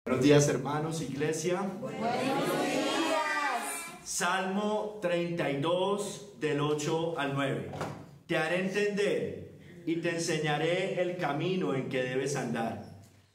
Buenos días, hermanos, iglesia. Buenos días. Salmo 32 del 8 al 9. Te haré entender y te enseñaré el camino en que debes andar.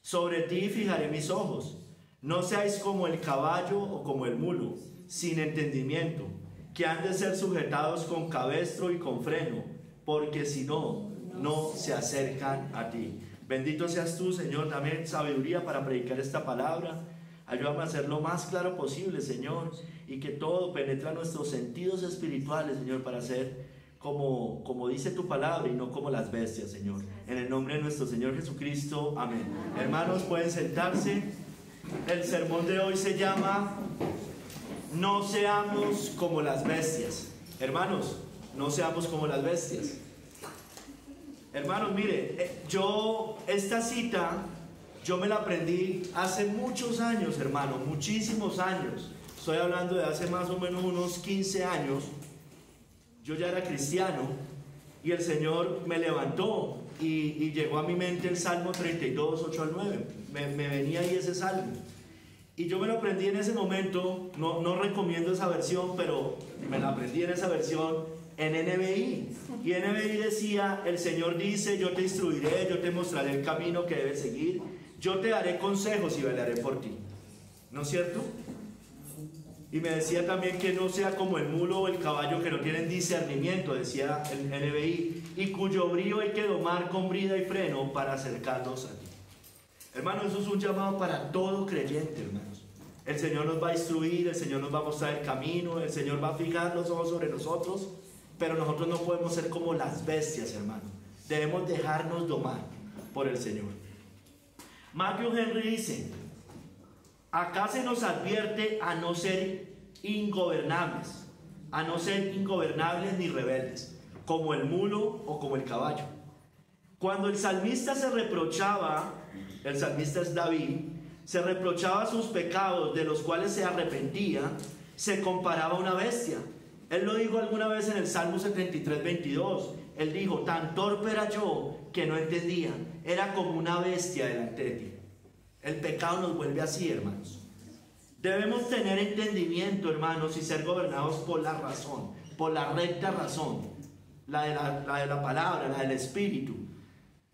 Sobre ti fijaré mis ojos. No seáis como el caballo o como el mulo, sin entendimiento, que han de ser sujetados con cabestro y con freno, porque si no, no se acercan a ti. Bendito seas tú, Señor, dame sabiduría para predicar esta palabra. Ayúdame a hacer lo más claro posible, Señor, y que todo penetre a nuestros sentidos espirituales, Señor, para ser como dice tu palabra y no como las bestias, Señor. En el nombre de nuestro Señor Jesucristo, amén. Hermanos, pueden sentarse. El sermón de hoy se llama No seamos como las bestias. Hermanos, no seamos como las bestias. Hermanos, mire, esta cita, yo me la aprendí hace muchos años, hermano, muchísimos años. Estoy hablando de hace más o menos unos 15 años. Yo ya era cristiano y el Señor me levantó y llegó a mi mente el Salmo 32, 8 al 9. Me venía ahí ese salmo. Y yo me lo aprendí en ese momento, no recomiendo esa versión, pero me la aprendí en esa versión. En NBI, y NBI decía, el Señor dice, yo te instruiré, yo te mostraré el camino que debes seguir, yo te daré consejos y velaré por ti. ¿No es cierto? Y me decía también que no sea como el mulo o el caballo que no tienen discernimiento, decía el NBI, y cuyo brío hay que domar con brida y freno para acercarlos a ti. Hermanos, eso es un llamado para todo creyente, hermanos. El Señor nos va a instruir, el Señor nos va a mostrar el camino, el Señor va a fijar los ojos sobre nosotros. Pero nosotros no podemos ser como las bestias, hermano. Debemos dejarnos domar por el Señor. Matthew Henry dice, acá se nos advierte a no ser ingobernables ni rebeldes, como el mulo o como el caballo. Cuando el salmista se reprochaba, el salmista es David, se reprochaba sus pecados de los cuales se arrepentía, se comparaba a una bestia. Él lo dijo alguna vez en el Salmo 73, 22. Él dijo, tan torpe era yo que no entendía. Era como una bestia delante de ti. El pecado nos vuelve así, hermanos. Debemos tener entendimiento, hermanos, y ser gobernados por la razón, por la recta razón, la de la palabra, la del Espíritu.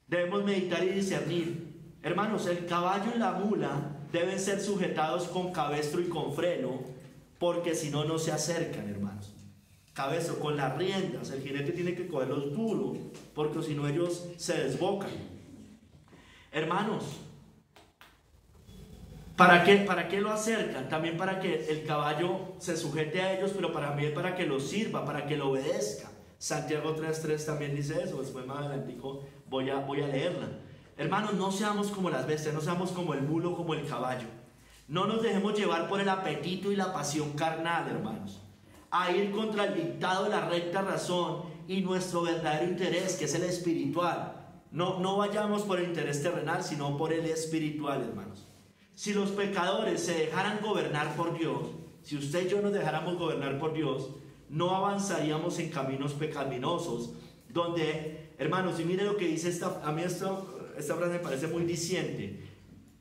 Debemos meditar y discernir. Hermanos, el caballo y la mula deben ser sujetados con cabestro y con freno, porque si no, no se acercan, hermanos. Cabestro, con las riendas, el jinete tiene que cogerlos duro, porque si no ellos se desbocan. Hermanos, ¿para qué lo acercan? También para que el caballo se sujete a ellos, pero también para que lo sirva, para que lo obedezca. Santiago 3:3 también dice eso. Después más adelante voy a leerla. Hermanos, no seamos como las bestias, no seamos como el mulo, como el caballo. No nos dejemos llevar por el apetito y la pasión carnal, hermanos, a ir contra el dictado de la recta razón y nuestro verdadero interés, que es el espiritual. No vayamos por el interés terrenal, sino por el espiritual, hermanos. Si los pecadores se dejaran gobernar por Dios, si usted y yo nos dejáramos gobernar por Dios, no avanzaríamos en caminos pecaminosos, donde, hermanos, y mire lo que dice a mí esta frase me parece muy diciente: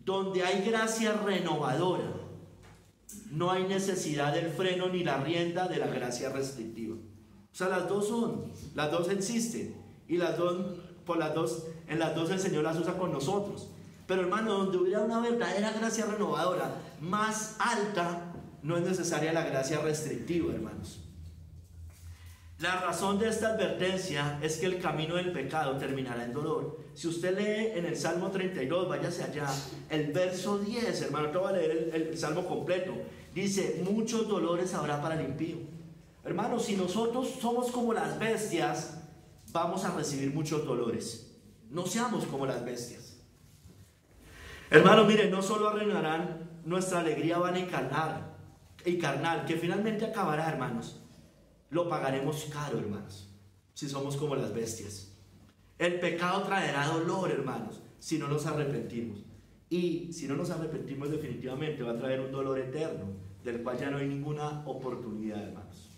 donde hay gracia renovadora, no hay necesidad del freno ni la rienda de la gracia restrictiva. O sea, las dos existen, y en las dos el Señor las usa con nosotros. Pero, hermano, donde hubiera una verdadera gracia renovadora más alta, no es necesaria la gracia restrictiva, hermanos. La razón de esta advertencia es que el camino del pecado terminará en dolor. Si usted lee en el Salmo 32, váyase allá, el verso 10, hermano, te voy a leer el Salmo completo. Dice, muchos dolores habrá para el impío. Hermano, si nosotros somos como las bestias, vamos a recibir muchos dolores. No seamos como las bestias. Hermano, mire, no solo arruinarán nuestra alegría vana y carnal, que finalmente acabará, hermanos. Lo pagaremos caro, hermanos, si somos como las bestias. El pecado traerá dolor, hermanos, si no nos arrepentimos. Y si no nos arrepentimos, definitivamente va a traer un dolor eterno, del cual ya no hay ninguna oportunidad, hermanos.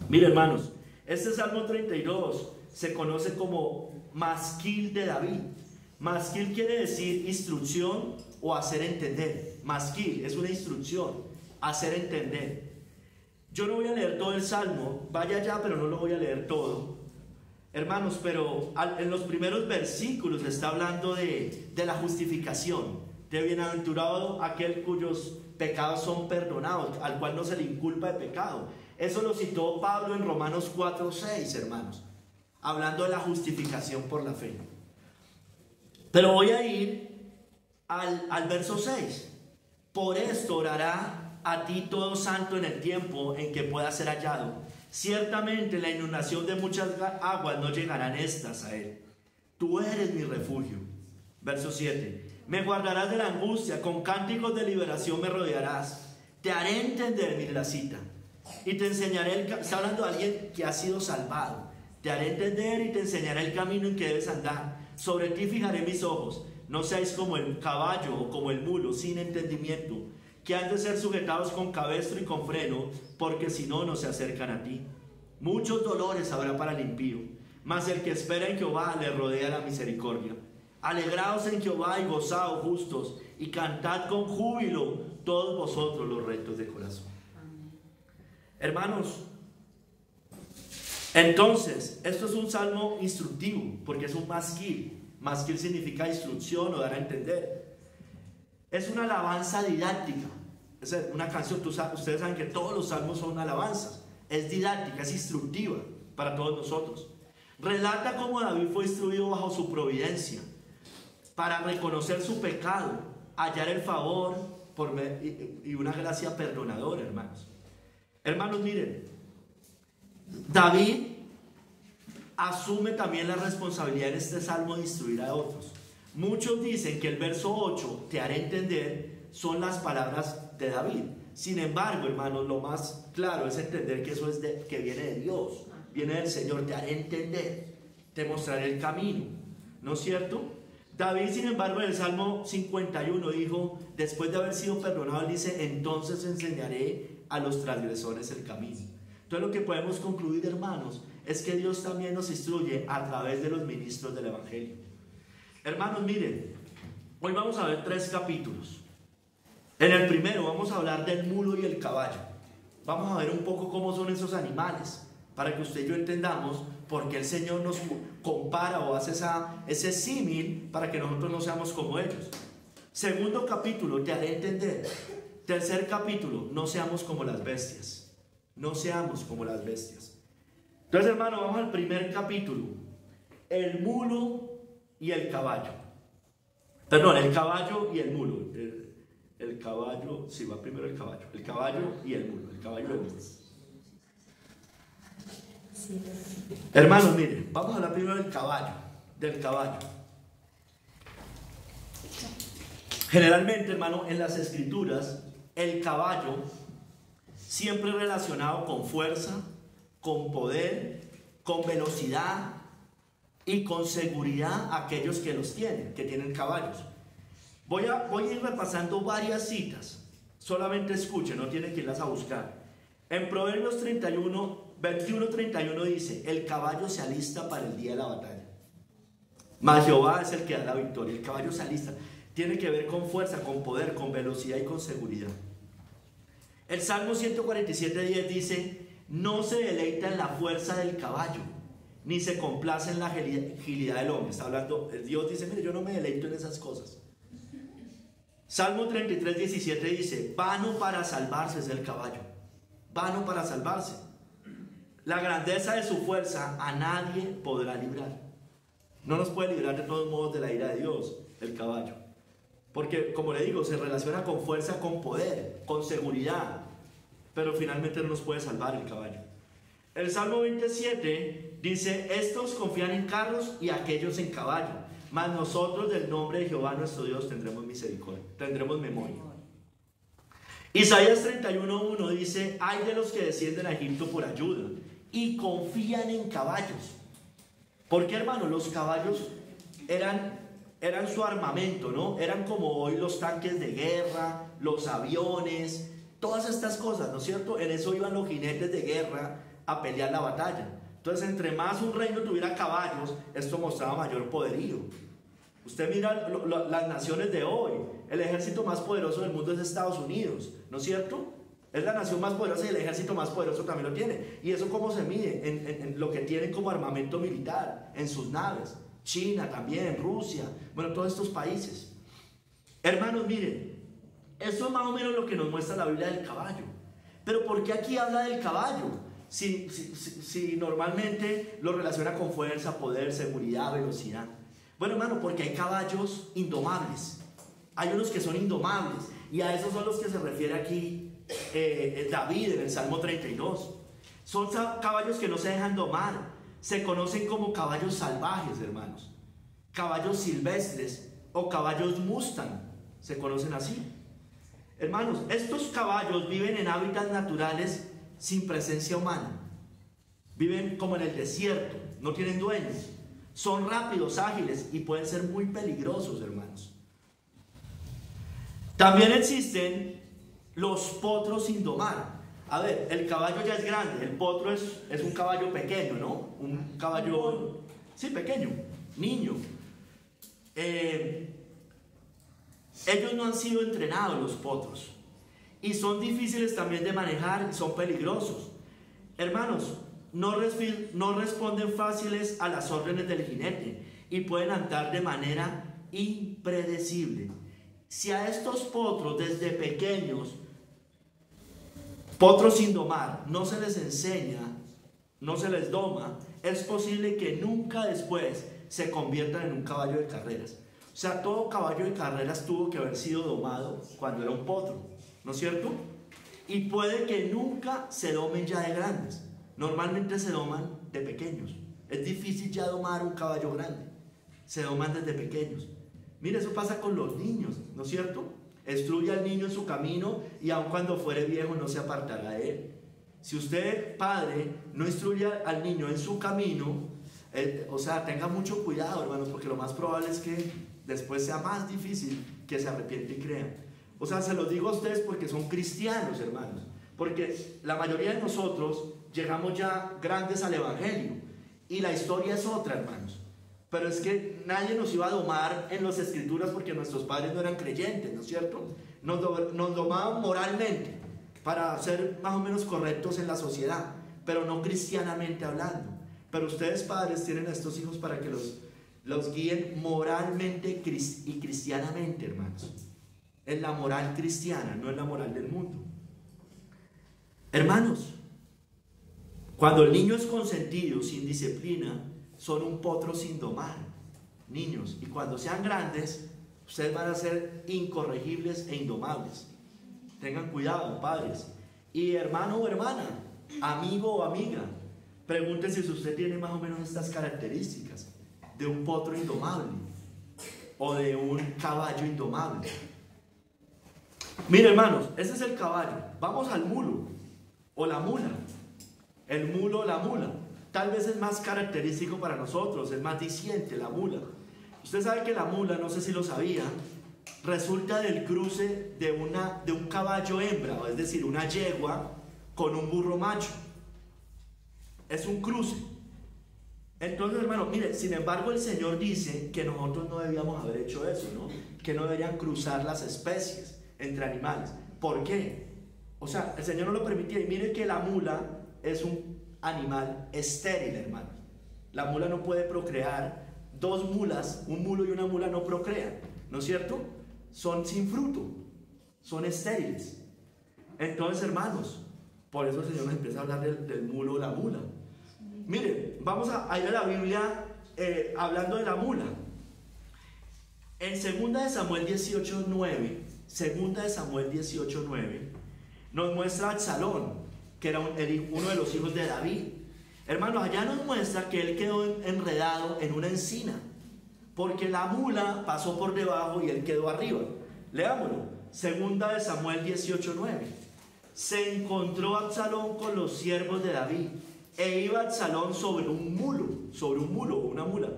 Mire, hermanos, este Salmo 32 se conoce como Masquil de David. Masquil quiere decir instrucción o hacer entender. Masquil es una instrucción, hacer entender. Yo no voy a leer todo el Salmo, vaya allá, pero no lo voy a leer todo, hermanos, pero en los primeros versículos está hablando de la justificación, de bienaventurado aquel cuyos pecados son perdonados, al cual no se le inculpa de pecado. Eso lo citó Pablo en Romanos 4:6, hermanos, hablando de la justificación por la fe. Pero voy a ir al verso 6. Por esto orará a ti todo santo en el tiempo en que pueda ser hallado. Ciertamente la inundación de muchas aguas no llegarán estas a él. Tú eres mi refugio. Verso 7. Me guardarás de la angustia, con cánticos de liberación me rodearás. Te haré entender, mire la cita, y te enseñaré está hablando de alguien que ha sido salvado. Te haré entender y te enseñaré el camino en que debes andar. Sobre ti fijaré mis ojos. No seáis como el caballo o como el mulo, sin entendimiento, que han de ser sujetados con cabestro y con freno, porque si no, no se acercan a ti. Muchos dolores habrá para el impío, mas el que espera en Jehová le rodea la misericordia. Alegraos en Jehová y gozaos justos, y cantad con júbilo todos vosotros los rectos de corazón. Hermanos, entonces, esto es un salmo instructivo, porque es un masquil. Masquil significa instrucción o dar a entender. Es una alabanza didáctica. Es una canción, ustedes saben que todos los salmos son alabanzas. Es didáctica, es instructiva para todos nosotros. Relata cómo David fue instruido bajo su providencia para reconocer su pecado, hallar el favor y una gracia perdonadora, hermanos. Hermanos, miren, David asume también la responsabilidad en este salmo de instruir a otros. Muchos dicen que el verso 8, te haré entender, son las palabras de David. Sin embargo, hermanos, lo más claro es entender que eso es que viene de Dios, viene del Señor. Te haré entender, te mostraré el camino, ¿no es cierto? David, sin embargo, en el Salmo 51 dijo, después de haber sido perdonado, él dice, entonces enseñaré a los transgresores el camino. Entonces lo que podemos concluir, hermanos, es que Dios también nos instruye a través de los ministros del Evangelio. Hermanos, miren, hoy vamos a ver 3 capítulos. En el primero vamos a hablar del mulo y el caballo. Vamos a ver un poco cómo son esos animales, para que usted y yo entendamos por qué el Señor nos compara o hace ese símil para que nosotros no seamos como ellos. Segundo capítulo, te haré entender. Tercer capítulo, no seamos como las bestias. No seamos como las bestias. Entonces, hermano, vamos al primer capítulo. El mulo y el caballo. Perdón, el caballo y el mulo. El caballo, sí, va primero el caballo. El caballo y el mulo. El caballo y el mulo. Hermanos, miren, vamos a hablar primero del caballo. Del caballo. Generalmente, hermano, en las escrituras, el caballo siempre relacionado con fuerza, con poder, con velocidad y con seguridad a aquellos que los tienen, que tienen caballos. Voy a ir repasando varias citas. Solamente escuchen, no tienen que irlas a buscar. En Proverbios 21:31 dice, el caballo se alista para el día de la batalla. Mas Jehová es el que da la victoria. El caballo se alista. Tiene que ver con fuerza, con poder, con velocidad y con seguridad. El Salmo 147:10 dice, no se deleita en la fuerza del caballo, ni se complace en la agilidad del hombre. Está hablando, Dios dice, mire, yo no me deleito en esas cosas. Salmo 33:17 dice, vano para salvarse es el caballo, vano para salvarse. La grandeza de su fuerza a nadie podrá librar. No nos puede librar de todos modos de la ira de Dios, el caballo. Porque, como le digo, se relaciona con fuerza, con poder, con seguridad. Pero finalmente no nos puede salvar el caballo. El Salmo 27 dice, estos confían en carros y aquellos en caballo. Mas nosotros del nombre de Jehová nuestro Dios tendremos misericordia, tendremos memoria. Isaías 31:1 dice, hay de los que descienden a Egipto por ayuda y confían en caballos. ¿Por qué, hermano? Los caballos eran su armamento, ¿no? Eran como hoy los tanques de guerra, los aviones, todas estas cosas, ¿no es cierto? En eso iban los jinetes de guerra a pelear la batalla. Entonces, entre más un reino tuviera caballos, esto mostraba mayor poderío. Usted mira las naciones de hoy. El ejército más poderoso del mundo es Estados Unidos, ¿no es cierto? Es la nación más poderosa y el ejército más poderoso también lo tiene. ¿Y eso cómo se mide? En lo que tienen como armamento militar, en sus naves. China también, Rusia, bueno, todos estos países. Hermanos, miren, esto es más o menos lo que nos muestra la Biblia del caballo. Pero ¿por qué aquí habla del caballo? Si normalmente lo relaciona con fuerza, poder, seguridad, velocidad. Bueno, hermano, porque hay caballos indomables. Hay unos que son indomables. Y a esos son los que se refiere aquí David en el Salmo 32. Son caballos que no se dejan domar. Se conocen como caballos salvajes, hermanos. Caballos silvestres o caballos Mustang. Se conocen así. Hermanos, estos caballos viven en hábitats naturales sin presencia humana. Viven como en el desierto. No tienen dueños. Son rápidos, ágiles y pueden ser muy peligrosos, hermanos. También existen los potros sin domar. A ver, el caballo ya es grande, el potro es un caballo pequeño, ¿no? Un caballo, sí, pequeño, niño. Ellos no han sido entrenados, los potros. Y son difíciles también de manejar y son peligrosos. Hermanos, no responden fáciles a las órdenes del jinete y pueden andar de manera impredecible. Si a estos potros desde pequeños, potros sin domar, no se les enseña, no se les doma, es posible que nunca después se conviertan en un caballo de carreras. O sea, todo caballo de carreras tuvo que haber sido domado cuando era un potro, ¿no es cierto? Y puede que nunca se domen ya de grandes. Normalmente se doman de pequeños. Es difícil ya domar un caballo grande. Se doman desde pequeños. Mire, eso pasa con los niños, ¿no es cierto? Instruye al niño en su camino y aun cuando fuere viejo no se apartará de él. Si usted, padre, no instruye al niño en su camino, o sea, tenga mucho cuidado, hermanos, porque lo más probable es que después sea más difícil que se arrepiente y crea. O sea, se los digo a ustedes porque son cristianos, hermanos. Porque la mayoría de nosotros llegamos ya grandes al Evangelio. Y la historia es otra, hermanos. Pero es que nadie nos iba a domar en las Escrituras porque nuestros padres no eran creyentes, ¿no es cierto? Nos domaban moralmente para ser más o menos correctos en la sociedad, pero no cristianamente hablando. Pero ustedes, padres, tienen a estos hijos para que los guíen moralmente y cristianamente, hermanos. En la moral cristiana, no en la moral del mundo. Hermanos, cuando el niño es consentido, sin disciplina, son un potro sin domar, niños. Y cuando sean grandes, ustedes van a ser incorregibles e indomables. Tengan cuidado, padres. Y hermano o hermana, amigo o amiga, pregúntese si usted tiene más o menos estas características de un potro indomable o de un caballo indomable. Mire, hermanos, ese es el caballo. Vamos al mulo o la mula. El mulo o la mula. Tal vez es más característico para nosotros, es más diciente la mula. Usted sabe que la mula, no sé si lo sabía, resulta del cruce de un caballo hembra, es decir, una yegua con un burro macho. Es un cruce. Entonces, hermano, mire, sin embargo el Señor dice que nosotros no debíamos haber hecho eso, ¿no? Que no deberían cruzar las especies entre animales. ¿Por qué? O sea, el Señor no lo permitía. Y mire que la mula es un animal estéril, hermano. La mula no puede procrear. Dos mulas, un mulo y una mula no procrean, ¿no es cierto? Son sin fruto, son estériles. Entonces, hermanos, por eso el Señor nos empieza a hablar del mulo o la mula. Mire, vamos a ir a la Biblia hablando de la mula. En 2 Samuel 18:9, 2 Samuel 18:9, nos muestra a Absalón, que era uno de los hijos de David. Hermanos, allá nos muestra que él quedó enredado en una encina, porque la mula pasó por debajo y él quedó arriba. Leámoslo, 2 Samuel 18:9. Se encontró Absalón con los siervos de David, e iba Absalón sobre un mulo o una mula.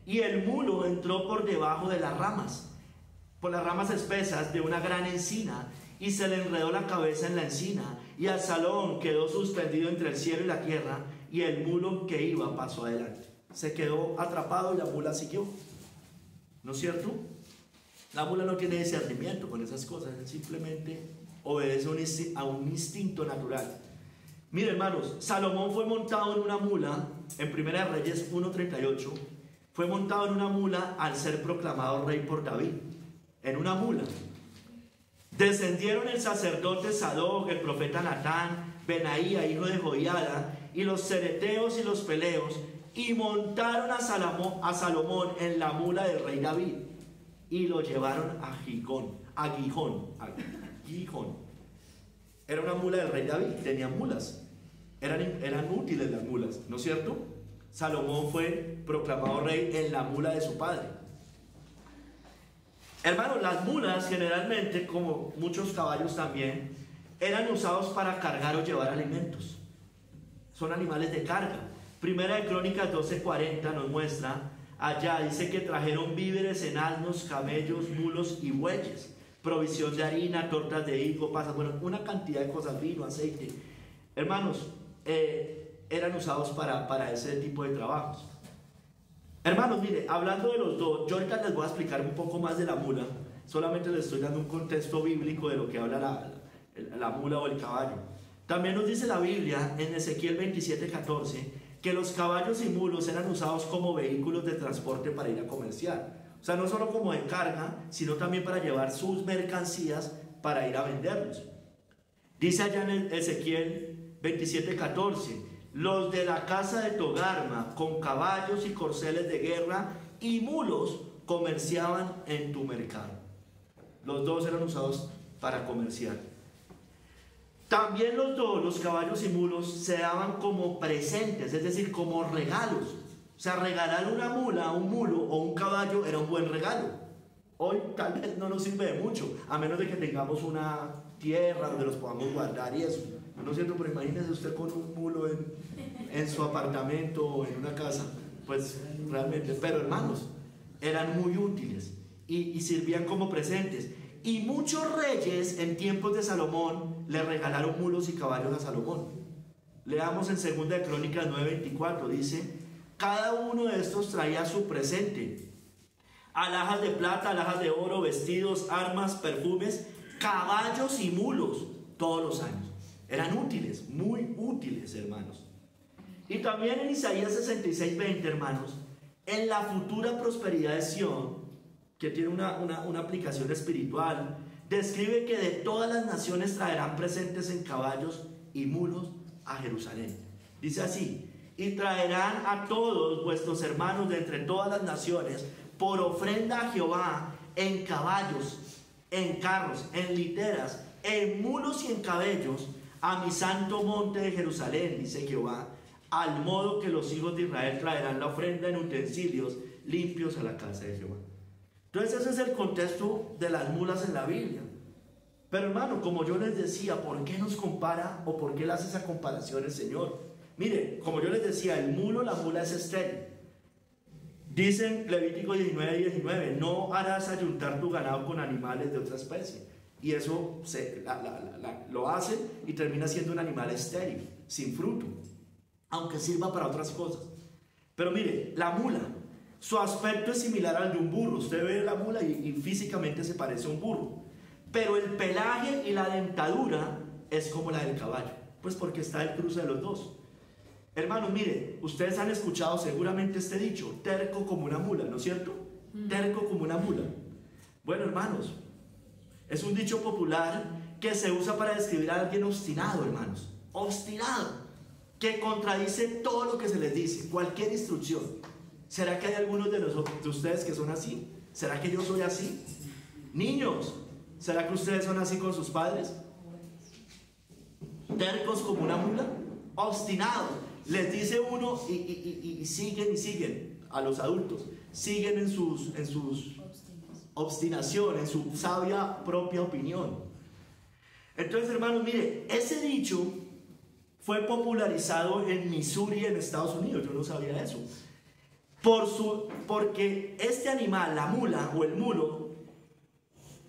Y el mulo entró por debajo de las ramas, por las ramas espesas de una gran encina, y se le enredó la cabeza en la encina, y Absalón quedó suspendido entre el cielo y la tierra, y el mulo que iba pasó adelante. Se quedó atrapado y la mula siguió. ¿no es cierto? La mula no tiene discernimiento con esas cosas, él simplemente obedece a un instinto natural. Miren, hermanos, Salomón fue montado en una mula, en Primera de Reyes 1:38, fue montado en una mula al ser proclamado rey por David, en una mula. Descendieron el sacerdote Sadoc, el profeta Natán, Benaía, hijo de Joiada, y los cereteos y los peleos, y montaron a Salomón en la mula del rey David, y lo llevaron a Gijón. Era una mula del rey David, tenían mulas, eran útiles las mulas, ¿no es cierto? Salomón fue proclamado rey en la mula de su padre. Hermanos, las mulas generalmente, como muchos caballos también, eran usados para cargar o llevar alimentos. Son animales de carga. Primera de Crónicas 12:40 nos muestra, allá dice que trajeron víveres en asnos, camellos, mulos y bueyes, provisión de harina, tortas de higo, pasas, bueno, una cantidad de cosas, vino, aceite. Hermanos, eran usados para ese tipo de trabajos. Hermanos, mire, hablando de los dos, yo ahorita les voy a explicar un poco más de la mula, solamente les estoy dando un contexto bíblico de lo que habla la mula o el caballo. También nos dice la Biblia en Ezequiel 27:14 que los caballos y mulos eran usados como vehículos de transporte para ir a comerciar. O sea, no solo como de carga, sino también para llevar sus mercancías para ir a venderlos. Dice allá en Ezequiel 27:14, los de la casa de Togarma, con caballos y corceles de guerra y mulos, comerciaban en tu mercado. Los dos eran usados para comerciar. También los dos, los caballos y mulos, se daban como presentes, es decir, como regalos. O sea, regalar una mula, un mulo o un caballo era un buen regalo. Hoy tal vez no nos sirve de mucho, a menos de que tengamos una tierra donde los podamos guardar y eso. ¿No es cierto? Pero imagínese usted con un mulo en su apartamento o en una casa. Pues realmente, pero hermanos, eran muy útiles y servían como presentes. Y muchos reyes en tiempos de Salomón le regalaron mulos y caballos a Salomón. Leamos en 2 de Crónicas 9:24, dice, cada uno de estos traía su presente: alhajas de plata, alhajas de oro, vestidos, armas, perfumes, caballos y mulos, todos los años. Eran útiles, muy útiles, hermanos. Y también en Isaías 66:20, hermanos, en la futura prosperidad de Sión, que tiene una aplicación espiritual, describe que de todas las naciones traerán presentes en caballos y mulos a Jerusalén. Dice así, y traerán a todos vuestros hermanos de entre todas las naciones por ofrenda a Jehová en caballos, en carros, en literas, en mulos y en camellos, a mi santo monte de Jerusalén, dice Jehová, al modo que los hijos de Israel traerán la ofrenda en utensilios limpios a la casa de Jehová. Entonces ese es el contexto de las mulas en la Biblia. Pero hermano, como yo les decía, ¿por qué nos compara o por qué le hace esa comparación el Señor? Mire, como yo les decía, el mulo, la mula es estéril. Dicen Levítico 19:19, no harás ayuntar tu ganado con animales de otra especie. Y eso lo hace y termina siendo un animal estéril, sin fruto, aunque sirva para otras cosas. Pero mire, la mula, su aspecto es similar al de un burro. Usted ve la mula y físicamente se parece a un burro. Pero el pelaje y la dentadura es como la del caballo. Pues porque está el cruce de los dos. Hermanos, mire, ustedes han escuchado seguramente este dicho, terco como una mula, ¿no es cierto? Terco como una mula. Bueno, hermanos, es un dicho popular que se usa para describir a alguien obstinado, hermanos. Obstinado, que contradice todo lo que se les dice, cualquier instrucción. ¿Será que hay algunos de ustedes que son así? ¿Será que yo soy así? Niños, ¿será que ustedes son así con sus padres? Tercos como una mula, obstinados. Les dice uno y siguen a los adultos. Siguen en sus obstinación, en su sabia propia opinión. Entonces, hermanos, mire, ese dicho fue popularizado en Missouri, en Estados Unidos. Yo no sabía eso. Porque este animal, la mula o el mulo,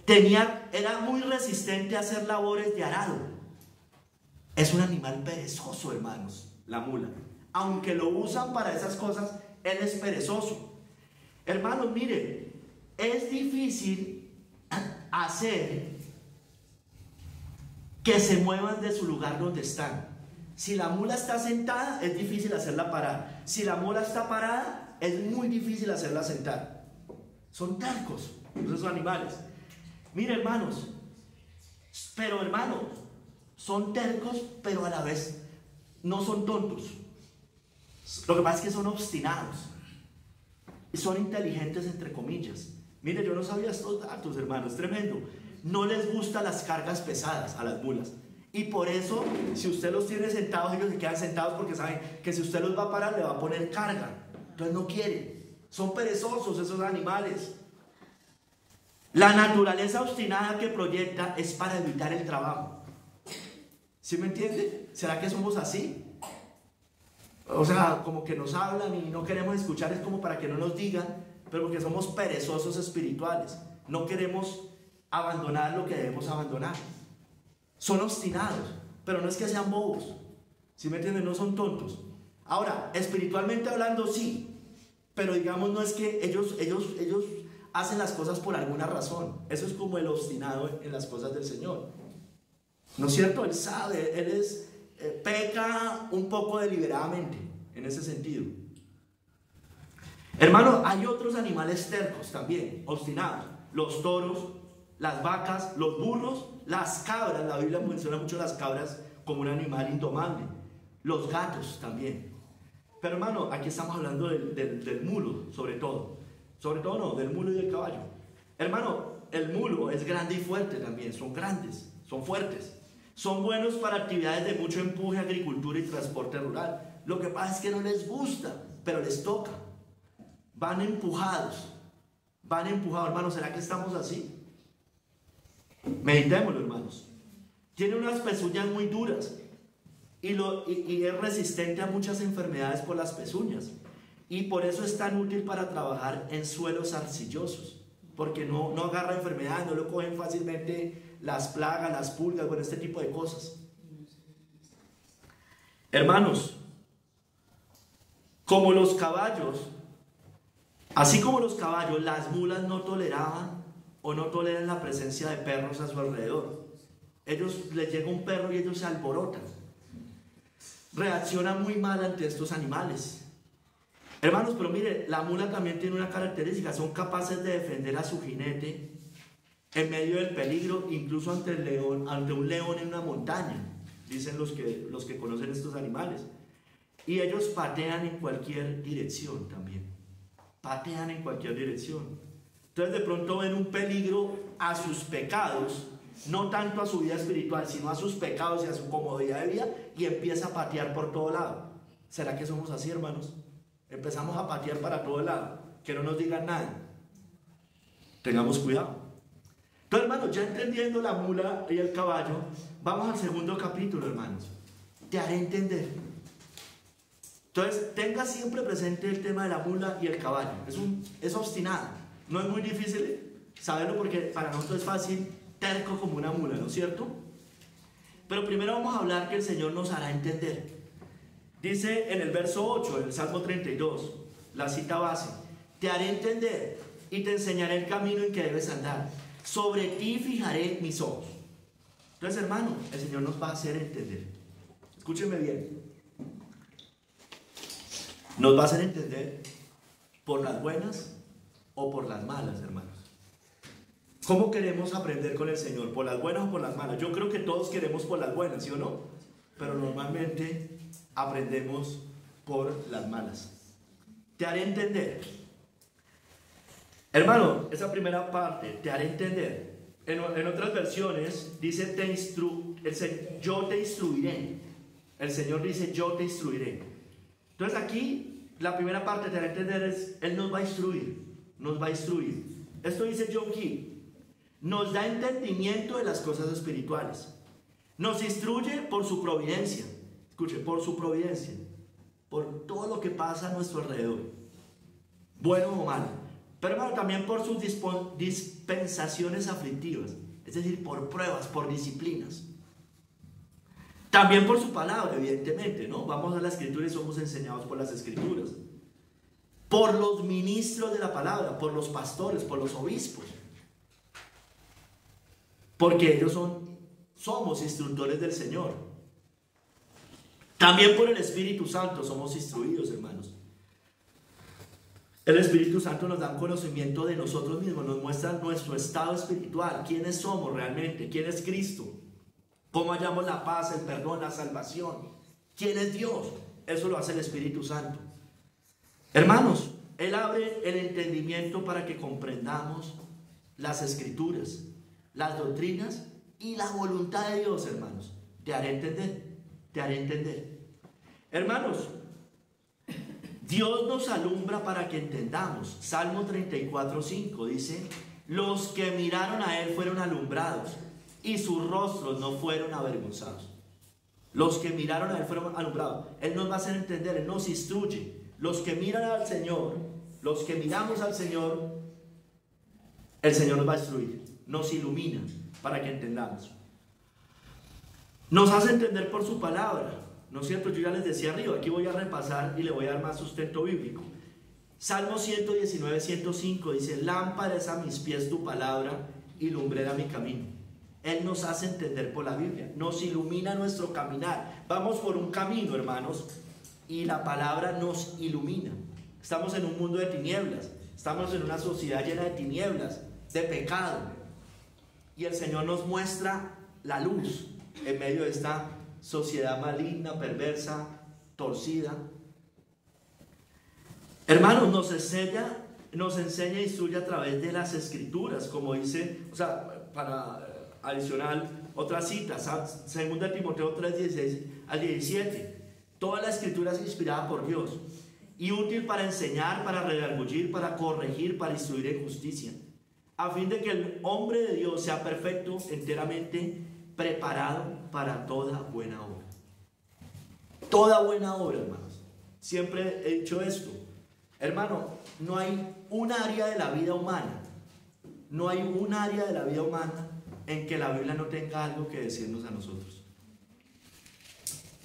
era muy resistente a hacer labores de arado. Es un animal perezoso, hermanos, la mula. Aunque lo usan para esas cosas, él es perezoso. Hermanos, mire, Es difícil hacer que se muevan de su lugar donde están. Si la mula está sentada, es difícil hacerla parar. Si la mula está parada, es muy difícil hacerla sentar. Son tercos esos animales. Mire, hermanos, son tercos, pero a la vez no son tontos. Lo que pasa es que son obstinados y son inteligentes, entre comillas. Mire, yo no sabía estos datos, hermanos, tremendo. No les gustan las cargas pesadas a las mulas. Y por eso, si usted los tiene sentados, ellos se quedan sentados porque saben que si usted los va a parar, le va a poner carga. Entonces no quieren. Son perezosos esos animales. La naturaleza obstinada que proyecta es para evitar el trabajo. ¿Sí me entiende? ¿Será que somos así? O sea, como que nos hablan y no queremos escuchar, es como para que no nos digan, pero porque somos perezosos espirituales. No queremos abandonar lo que debemos abandonar. Son obstinados, pero no es que sean bobos. ¿Sí me entienden? No son tontos. Ahora, espiritualmente hablando, sí, pero digamos no es que ellos hacen las cosas por alguna razón. Eso es como el obstinado en las cosas del Señor. ¿No es cierto? Él sabe, peca un poco deliberadamente en ese sentido. Hermano, hay otros animales tercos también, obstinados. Los toros, las vacas, los burros, las cabras. La Biblia menciona mucho las cabras como un animal indomable. Los gatos también. Pero hermano, aquí estamos hablando del mulo, sobre todo. Sobre todo no, del mulo y del caballo. Hermano, el mulo es grande y fuerte también. Son grandes, son fuertes. Son buenos para actividades de mucho empuje, agricultura y transporte rural. Lo que pasa es que no les gusta, pero les toca. Van empujados, hermanos. ¿Será que estamos así? Meditémoslo, hermanos. Tiene unas pezuñas muy duras y es resistente a muchas enfermedades por las pezuñas. Y por eso es tan útil para trabajar en suelos arcillosos, porque no agarra enfermedades, no lo cogen fácilmente las plagas, las pulgas, bueno, este tipo de cosas. Hermanos, como los caballos, así como los caballos, las mulas no toleraban o no toleran la presencia de perros a su alrededor. Les llega un perro y ellos se alborotan. Reaccionan muy mal ante estos animales. Hermanos, pero mire, la mula también tiene una característica: son capaces de defender a su jinete en medio del peligro, incluso ante un león en una montaña, dicen los que conocen estos animales. Y ellos patean en cualquier dirección también. Patean en cualquier dirección. Entonces de pronto ven un peligro a sus pecados, no tanto a su vida espiritual, sino a sus pecados y a su comodidad de vida, y empieza a patear por todo lado. ¿Será que somos así, hermanos? Empezamos a patear para todo lado, que no nos digan nada. Tengamos cuidado. Entonces, hermanos, ya entendiendo la mula y el caballo, vamos al segundo capítulo, hermanos. Te haré entender. Entonces, tenga siempre presente el tema de la mula y el caballo. Es obstinado. No es muy difícil saberlo porque para nosotros es fácil, terco como una mula, ¿no es cierto? Pero primero vamos a hablar que el Señor nos hará entender. Dice en el verso 8 del Salmo 32, la cita base: te haré entender y te enseñaré el camino en que debes andar. Sobre ti fijaré mis ojos. Entonces, hermano, el Señor nos va a hacer entender. Escúcheme bien. Nos va a hacer entender por las buenas o por las malas, hermanos. ¿Cómo queremos aprender con el Señor? ¿Por las buenas o por las malas? Yo creo que todos queremos por las buenas, ¿sí o no? Pero normalmente aprendemos por las malas. Te haré entender. Hermano, esa primera parte, te haré entender. En otras versiones dice yo te instruiré. El Señor dice yo te instruiré. Entonces aquí la primera parte, te haré entender, es Él nos va a instruir. Nos va a instruir. Esto dice John Key. Nos da entendimiento de las cosas espirituales. Nos instruye por su providencia. Escuche, por su providencia. Por todo lo que pasa a nuestro alrededor. Bueno o malo. Pero hermano, también por sus dispensaciones aflictivas. Es decir, por pruebas, por disciplinas. También por su palabra, evidentemente, ¿no? Vamos a la Escritura y somos enseñados por las Escrituras. por los ministros de la palabra, por los pastores, por los obispos. Porque ellos somos instructores del Señor. También por el Espíritu Santo somos instruidos, hermanos. El Espíritu Santo nos da un conocimiento de nosotros mismos, nos muestra nuestro estado espiritual, quiénes somos realmente, quién es Cristo, cómo hallamos la paz, el perdón, la salvación, quién es Dios. Eso lo hace el Espíritu Santo. Hermanos, Él abre el entendimiento para que comprendamos las Escrituras, las doctrinas y la voluntad de Dios, hermanos. Te haré entender, te haré entender. Hermanos, Dios nos alumbra para que entendamos. Salmo 34:5 dice: los que miraron a Él fueron alumbrados y sus rostros no fueron avergonzados. Los que miraron a Él fueron alumbrados. Él nos va a hacer entender, Él nos instruye. Los que miran al Señor, los que miramos al Señor, el Señor nos va a instruir, nos ilumina para que entendamos. Nos hace entender por su palabra, ¿no es cierto? Yo ya les decía arriba, aquí voy a repasar y le voy a dar más sustento bíblico. Salmo 119:105 dice: lámpara es a mis pies tu palabra y lumbrera mi camino. Él nos hace entender por la Biblia, nos ilumina nuestro caminar. Vamos por un camino, hermanos, y la palabra nos ilumina. Estamos en un mundo de tinieblas, estamos en una sociedad llena de tinieblas, de pecado, y el Señor nos muestra la luz en medio de esta sociedad maligna, perversa, torcida. Hermanos, nos enseña e instruye a través de las Escrituras, como dice, o sea, para adicional otra cita, 2 Timoteo 3:16-17. Toda la Escritura es inspirada por Dios y útil para enseñar, para redarguir, para corregir, para instruir en justicia, a fin de que el hombre de Dios sea perfecto, enteramente preparado para toda buena obra. Toda buena obra, hermanos. Siempre he dicho esto, hermano, no hay un área de la vida humana, no hay un área de la vida humana en que la Biblia no tenga algo que decirnos a nosotros.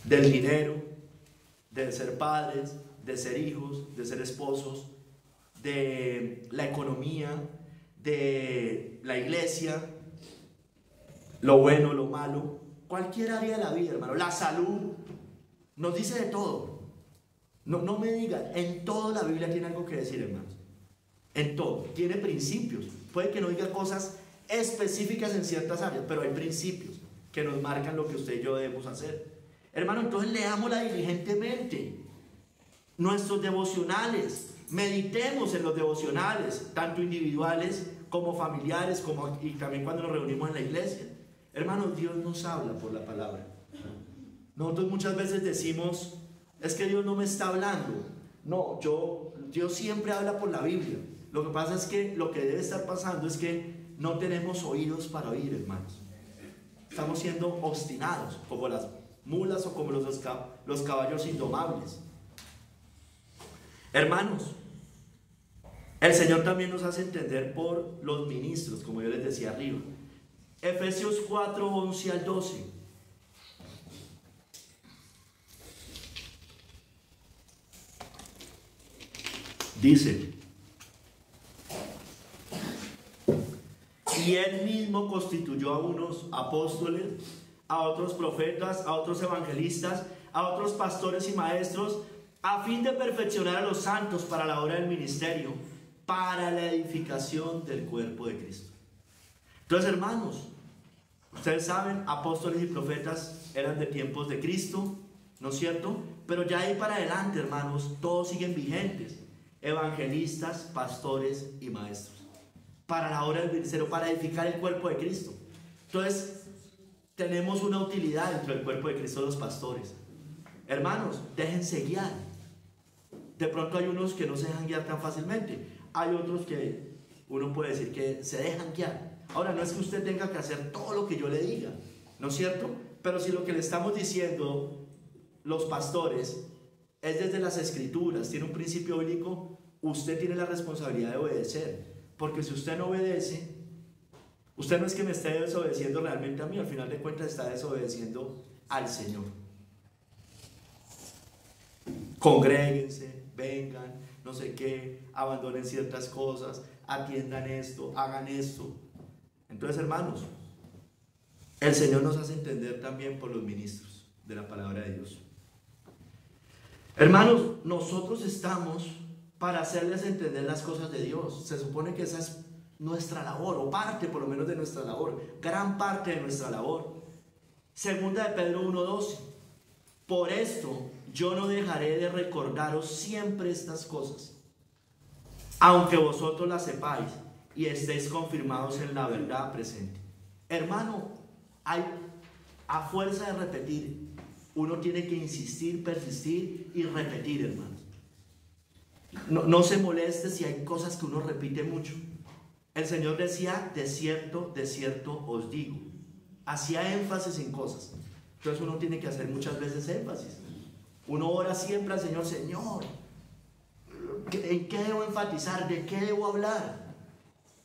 Del dinero, de ser padres, de ser hijos, de ser esposos, de la economía, de la iglesia, lo bueno, lo malo, cualquier área de la vida, hermano, la salud, nos dice de todo. No me digan, en todo la Biblia tiene algo que decir, hermanos. En todo, tiene principios. Puede que no diga cosas específicas en ciertas áreas, pero hay principios que nos marcan lo que usted y yo debemos hacer. Hermano, entonces leámosla diligentemente. Nuestros devocionales, meditemos en los devocionales, tanto individuales como familiares, y también cuando nos reunimos en la iglesia. Hermano, Dios nos habla por la palabra. Nosotros muchas veces decimos, es que Dios no me está hablando. No, Dios siempre habla por la Biblia. Lo que pasa es que lo que debe estar pasando es que no tenemos oídos para oír, hermanos. Estamos siendo obstinados, como las mulas o como los caballos indomables. Hermanos, el Señor también nos hace entender por los ministros, como yo les decía arriba. Efesios 4:11-12. Dice: y Él mismo constituyó a unos apóstoles, a otros profetas, a otros evangelistas, a otros pastores y maestros, a fin de perfeccionar a los santos para la obra del ministerio, para la edificación del cuerpo de Cristo. Entonces, hermanos, ustedes saben, apóstoles y profetas eran de tiempos de Cristo, ¿no es cierto? Pero ya ahí para adelante, hermanos, todos siguen vigentes. Evangelistas, pastores y maestros, para la obra del ministerio, para edificar el cuerpo de Cristo. Entonces, tenemos una utilidad dentro del cuerpo de Cristo, los pastores. Hermanos, déjense guiar. De pronto hay unos que no se dejan guiar tan fácilmente. Hay otros que uno puede decir que se dejan guiar. Ahora, no es que usted tenga que hacer todo lo que yo le diga, ¿no es cierto? Pero si lo que le estamos diciendo los pastores es desde las Escrituras, tiene un principio bíblico, usted tiene la responsabilidad de obedecer. Porque si usted no obedece, usted no es que me esté desobedeciendo realmente a mí, al final de cuentas está desobedeciendo al Señor. Congréguense, vengan, no sé qué, abandonen ciertas cosas, atiendan esto, hagan esto. Entonces, hermanos, el Señor nos hace entender también por los ministros de la palabra de Dios. Hermanos, nosotros estamos para hacerles entender las cosas de Dios. Se supone que esa es nuestra labor, o parte por lo menos de nuestra labor, gran parte de nuestra labor. Segunda de Pedro 1:12. Por esto yo no dejaré de recordaros siempre estas cosas, aunque vosotros las sepáis y estéis confirmados en la verdad presente. Hermano, a fuerza de repetir, uno tiene que insistir, persistir y repetir, hermanos. No se moleste si hay cosas que uno repite mucho. El Señor decía, de cierto os digo. Hacía énfasis en cosas. Entonces uno tiene que hacer muchas veces énfasis. Uno ora siempre al Señor, Señor, ¿en qué debo enfatizar? ¿De qué debo hablar?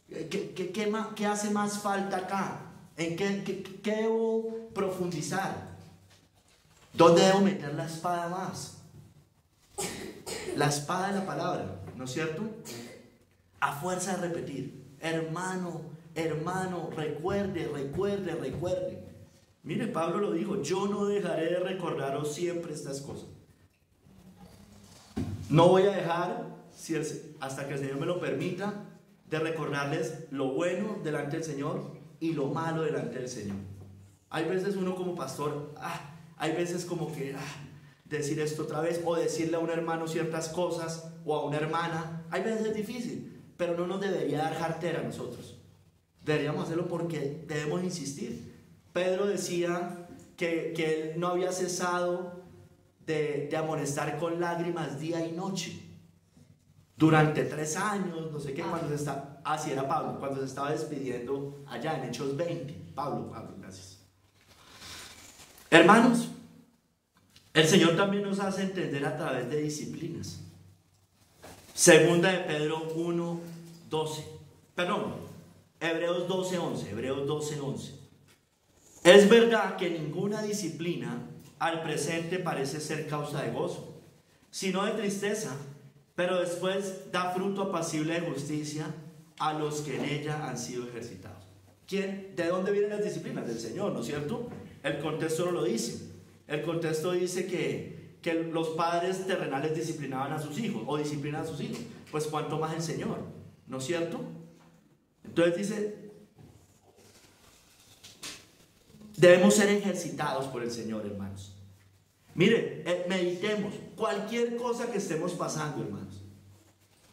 ¿Qué hace más falta acá? ¿En qué debo profundizar? ¿Dónde debo meter la espada más? La espada de la palabra, ¿no es cierto? A fuerza de repetir, hermano, recuerde. Mire, Pablo lo dijo, yo no dejaré de recordaros siempre estas cosas. No voy a dejar, hasta que el Señor me lo permita, de recordarles lo bueno delante del Señor y lo malo delante del Señor. Hay veces uno como pastor, hay veces como que decir esto otra vez, o decirle a un hermano ciertas cosas, o a una hermana, hay veces es difícil, pero no nos debería dar jartera a nosotros. Deberíamos hacerlo porque debemos insistir. Pedro decía que él no había cesado de amonestar con lágrimas día y noche durante 3 años, no sé qué, así era Pablo, cuando se estaba despidiendo allá en Hechos 20. Pablo, gracias. Hermanos, el Señor también nos hace entender a través de disciplinas. Segunda de Pedro 1:12. Perdón, Hebreos 12:11. Es verdad que ninguna disciplina al presente parece ser causa de gozo, sino de tristeza, pero después da fruto apacible de justicia a los que en ella han sido ejercitados. ¿Quién? ¿De dónde vienen las disciplinas? Del Señor, ¿no es cierto? El contexto no lo dice. El contexto dice que los padres terrenales disciplinaban a sus hijos, o disciplinan a sus hijos. Pues cuánto más el Señor, ¿no es cierto? Entonces dice, debemos ser ejercitados por el Señor, hermanos. Mire, meditemos cualquier cosa que estemos pasando, hermanos.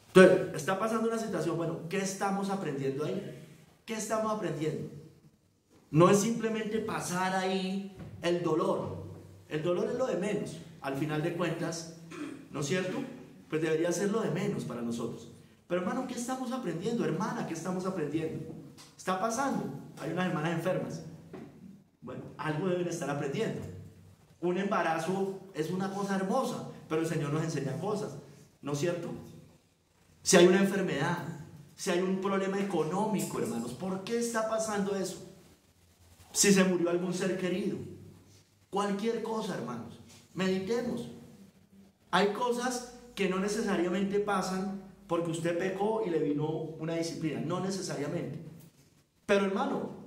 Entonces, está pasando una situación, bueno, ¿qué estamos aprendiendo ahí? ¿Qué estamos aprendiendo? No es simplemente pasar ahí el dolor. El dolor es lo de menos, al final de cuentas, ¿no es cierto? Pues debería ser lo de menos para nosotros. Pero hermano, ¿qué estamos aprendiendo? Hermana, ¿qué estamos aprendiendo? Está pasando, hay unas hermanas enfermas. Bueno, algo deben estar aprendiendo. Un embarazo es una cosa hermosa, pero el Señor nos enseña cosas, ¿no es cierto? Si hay una enfermedad, si hay un problema económico, hermanos, ¿por qué está pasando eso? Si se murió algún ser querido, cualquier cosa, hermanos, meditemos. Hay cosas que no necesariamente pasan porque usted pecó y le vino una disciplina, no necesariamente. Pero hermano,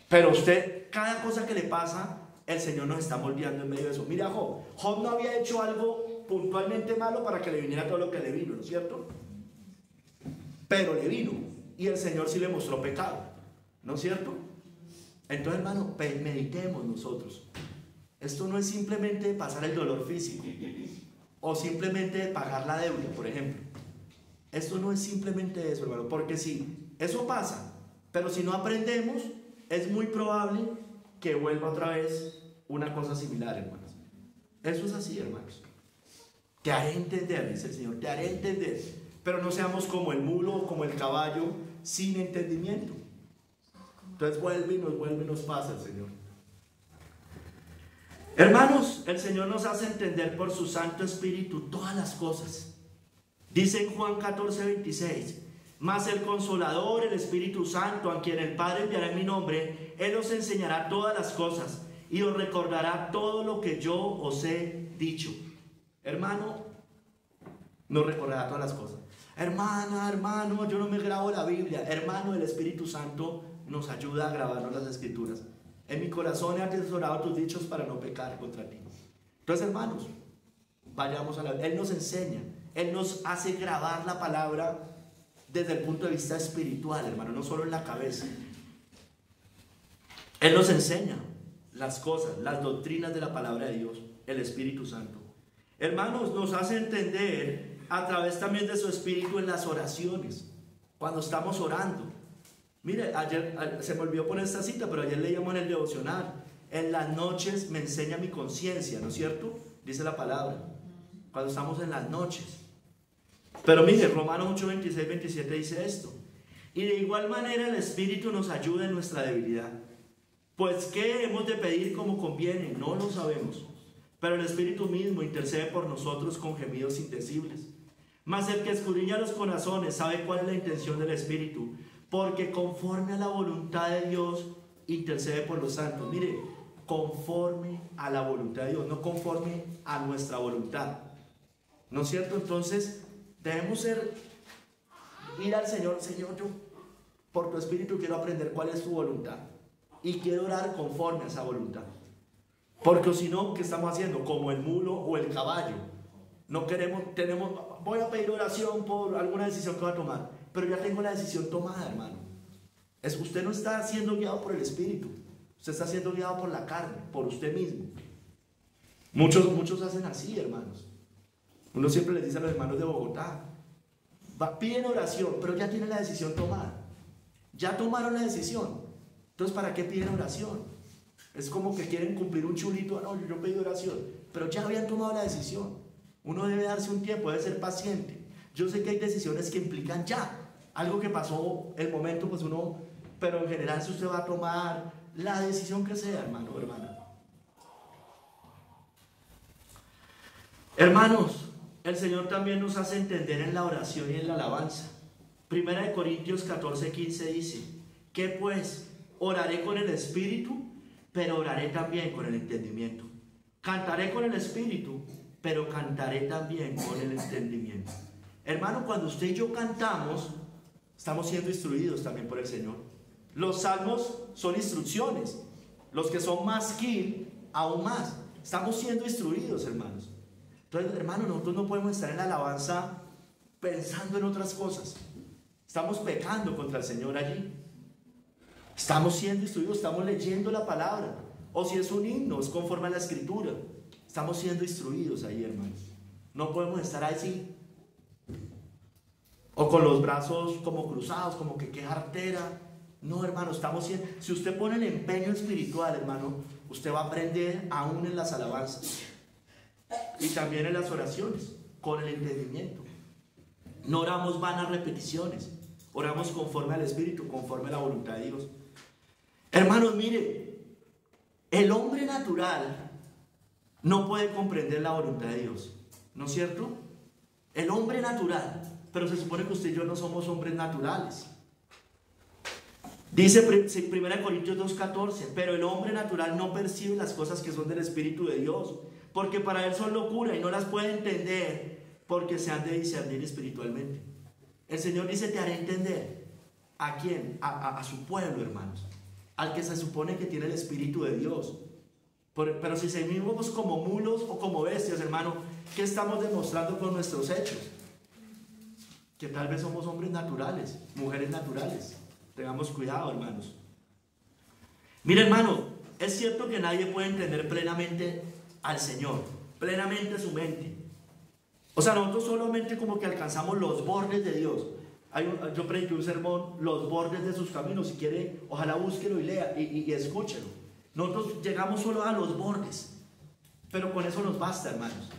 pero usted, cada cosa que le pasa, el Señor nos está moldeando en medio de eso. Mira, Job no había hecho algo puntualmente malo para que le viniera todo lo que le vino, ¿no es cierto? Pero le vino, y el Señor sí le mostró pecado, ¿no es cierto? Entonces, hermano, meditemos nosotros. Esto no es simplemente pasar el dolor físico, o simplemente pagar la deuda, por ejemplo. Esto no es simplemente eso, hermano, porque sí, eso pasa, pero si no aprendemos, es muy probable que vuelva otra vez una cosa similar, hermanos. Eso es así, hermanos. Te haré entender, dice el Señor, te haré entender. Pero no seamos como el mulo o como el caballo sin entendimiento. Entonces vuelve y nos pasa el Señor. Hermanos, el Señor nos hace entender por su Santo Espíritu todas las cosas. Dice en Juan 14:26, mas el Consolador, el Espíritu Santo, a quien el Padre enviará en mi nombre, Él os enseñará todas las cosas y os recordará todo lo que yo os he dicho. Hermano, nos recordará todas las cosas. Hermana, hermano, yo no me grabo la Biblia. Hermano, el Espíritu Santo nos ayuda a grabarnos las Escrituras. En mi corazón he atesorado tus dichos para no pecar contra ti. Entonces, hermanos, vayamos a la Biblia. Él nos enseña, Él nos hace grabar la palabra desde el punto de vista espiritual, hermano, no solo en la cabeza. Él nos enseña las cosas, las doctrinas de la palabra de Dios, el Espíritu Santo. Hermanos, nos hace entender a través también de su Espíritu en las oraciones, cuando estamos orando. Mire, ayer se me olvidó poner esta cita, pero ayer leíamos en el devocional: en las noches me enseña mi conciencia, ¿no es cierto? Dice la palabra, cuando estamos en las noches. Pero mire, Romanos 8, 26, 27 dice esto: y de igual manera el Espíritu nos ayuda en nuestra debilidad. Pues ¿qué hemos de pedir como conviene? No lo sabemos, pero el Espíritu mismo intercede por nosotros con gemidos indecibles. Mas el que escudriña los corazones sabe cuál es la intención del Espíritu, porque conforme a la voluntad de Dios intercede por los santos. Mire, conforme a la voluntad de Dios, no conforme a nuestra voluntad, ¿no es cierto? Entonces debemos ir al Señor: Señor, yo por tu Espíritu quiero aprender cuál es tu voluntad y quiero orar conforme a esa voluntad. Porque si no, ¿qué estamos haciendo? Como el mulo o el caballo. No voy a pedir oración por alguna decisión que voy a tomar, pero ya tengo la decisión tomada, hermano. Usted no está siendo guiado por el Espíritu, usted está siendo guiado por la carne, por usted mismo. Muchos hacen así, hermanos. Uno siempre les dice a los hermanos de Bogotá: piden oración, pero ya tienen la decisión tomada. Ya tomaron la decisión. Entonces, ¿para qué piden oración? Es como que quieren cumplir un chulito. No, yo pedí oración, pero ya habían tomado la decisión. Uno debe darse un tiempo, debe ser paciente. Yo sé que hay decisiones que implican ya algo que pasó, el momento, pues uno, pero en general, si usted va a tomar la decisión que sea, hermano o hermana. Hermanos, el Señor también nos hace entender en la oración y en la alabanza. Primera de Corintios 14, 15 dice: ¿qué pues? Oraré con el Espíritu, pero oraré también con el entendimiento. Cantaré con el Espíritu, pero cantaré también con el entendimiento. Hermano, cuando usted y yo cantamos, estamos siendo instruidos también por el Señor. Los salmos son instrucciones. Los que son más skill, aún más. Estamos siendo instruidos, hermanos. Entonces, hermanos, nosotros no podemos estar en la alabanza pensando en otras cosas. Estamos pecando contra el Señor allí. Estamos siendo instruidos, estamos leyendo la palabra. O si es un himno, es conforme a la Escritura. Estamos siendo instruidos ahí, hermanos. No podemos estar así, o con los brazos como cruzados, como que qué jartera. No, hermano, estamos siendo... Si usted pone el empeño espiritual, hermano, usted va a aprender aún en las alabanzas y también en las oraciones, con el entendimiento. No oramos vanas repeticiones, oramos conforme al Espíritu, conforme a la voluntad de Dios. Hermanos, mire, el hombre natural no puede comprender la voluntad de Dios, ¿no es cierto? El hombre natural, pero se supone que usted y yo no somos hombres naturales. Dice 1 Corintios 2:14: pero el hombre natural no percibe las cosas que son del Espíritu de Dios, porque para él son locura y no las puede entender, porque se han de discernir espiritualmente. El Señor dice: te haré entender. ¿A quién? A su pueblo, hermanos, al que se supone que tiene el Espíritu de Dios. Pero si seguimos como mulos o como bestias, hermano, ¿qué estamos demostrando con nuestros hechos? Que tal vez somos hombres naturales, mujeres naturales. Tengamos cuidado, hermanos. Mire, hermano, es cierto que nadie puede entender plenamente al Señor, plenamente su mente. O sea, nosotros solamente como que alcanzamos los bordes de Dios. Yo prediqué un sermón, los bordes de sus caminos. Si quiere, ojalá búsquelo y lea y escúchelo. Nosotros llegamos solo a los bordes, pero con eso nos basta, hermanos.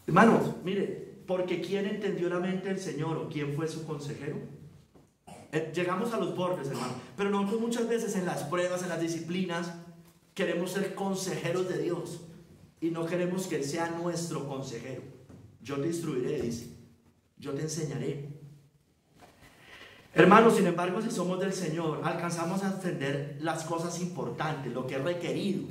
Hermanos, mire, porque ¿quién entendió la mente del Señor o quién fue su consejero? Llegamos a los bordes, hermano. Pero nosotros muchas veces en las pruebas, en las disciplinas, queremos ser consejeros de Dios y no queremos que Él sea nuestro consejero. Yo te instruiré, dice. Yo te enseñaré. Hermanos, sin embargo, si somos del Señor, alcanzamos a entender las cosas importantes, lo que es requerido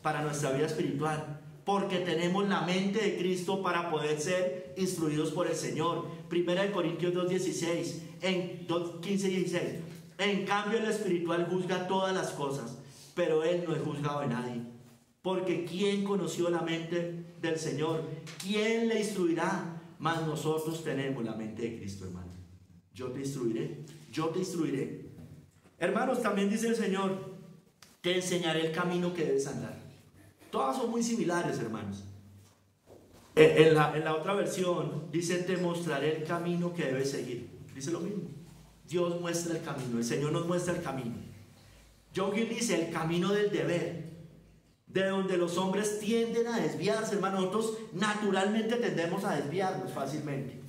para nuestra vida espiritual. porque tenemos la mente de Cristo para poder ser instruidos por el Señor. 1 Corintios 2:16, en 15:16. En cambio el espiritual juzga todas las cosas, pero él no es juzgado de nadie. Porque ¿quién conoció la mente del Señor? ¿Quién le instruirá? Mas nosotros tenemos la mente de Cristo, hermano. Yo te instruiré, yo te instruiré. Hermanos, también dice el Señor, te enseñaré el camino que debes andar. Todas son muy similares, hermanos. En la otra versión dice, te mostraré el camino que debes seguir. Dice lo mismo. Dios muestra el camino, el Señor nos muestra el camino. John Gill dice, el camino del deber, de donde los hombres tienden a desviarse, hermanos. Nosotros naturalmente tendemos a desviarnos fácilmente,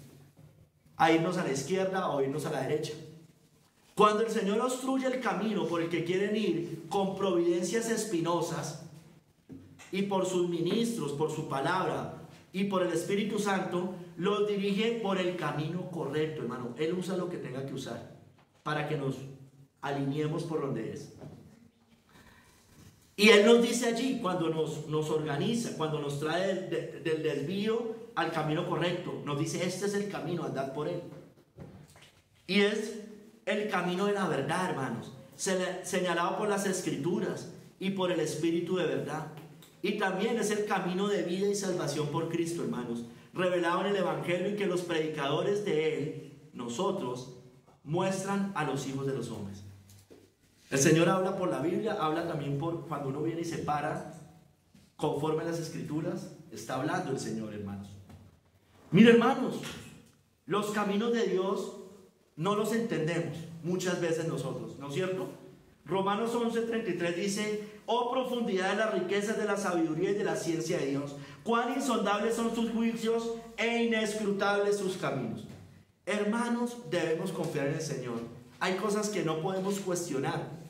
a irnos a la izquierda o irnos a la derecha. Cuando el Señor obstruye el camino por el que quieren ir con providencias espinosas, y por sus ministros, por su palabra y por el Espíritu Santo, los dirige por el camino correcto, hermano. Él usa lo que tenga que usar para que nos alineemos por donde es. Y Él nos dice allí, cuando nos organiza, cuando nos trae del desvío al camino correcto, nos dice, este es el camino, andad por él. Y es el camino de la verdad, hermanos, señalado por las Escrituras y por el Espíritu de verdad. Y también es el camino de vida y salvación por Cristo, hermanos, revelado en el Evangelio, y que los predicadores de él, nosotros, muestran a los hijos de los hombres. El Señor habla por la Biblia, habla también por cuando uno viene y se para conforme a las Escrituras. Está hablando el Señor, hermanos. Mira, hermanos, los caminos de Dios no los entendemos muchas veces nosotros, ¿no es cierto? Romanos 11:33 dice, oh profundidad de las riquezas de la sabiduría y de la ciencia de Dios, cuán insondables son sus juicios e inescrutables sus caminos. Hermanos, debemos confiar en el Señor. Hay cosas que no podemos cuestionar.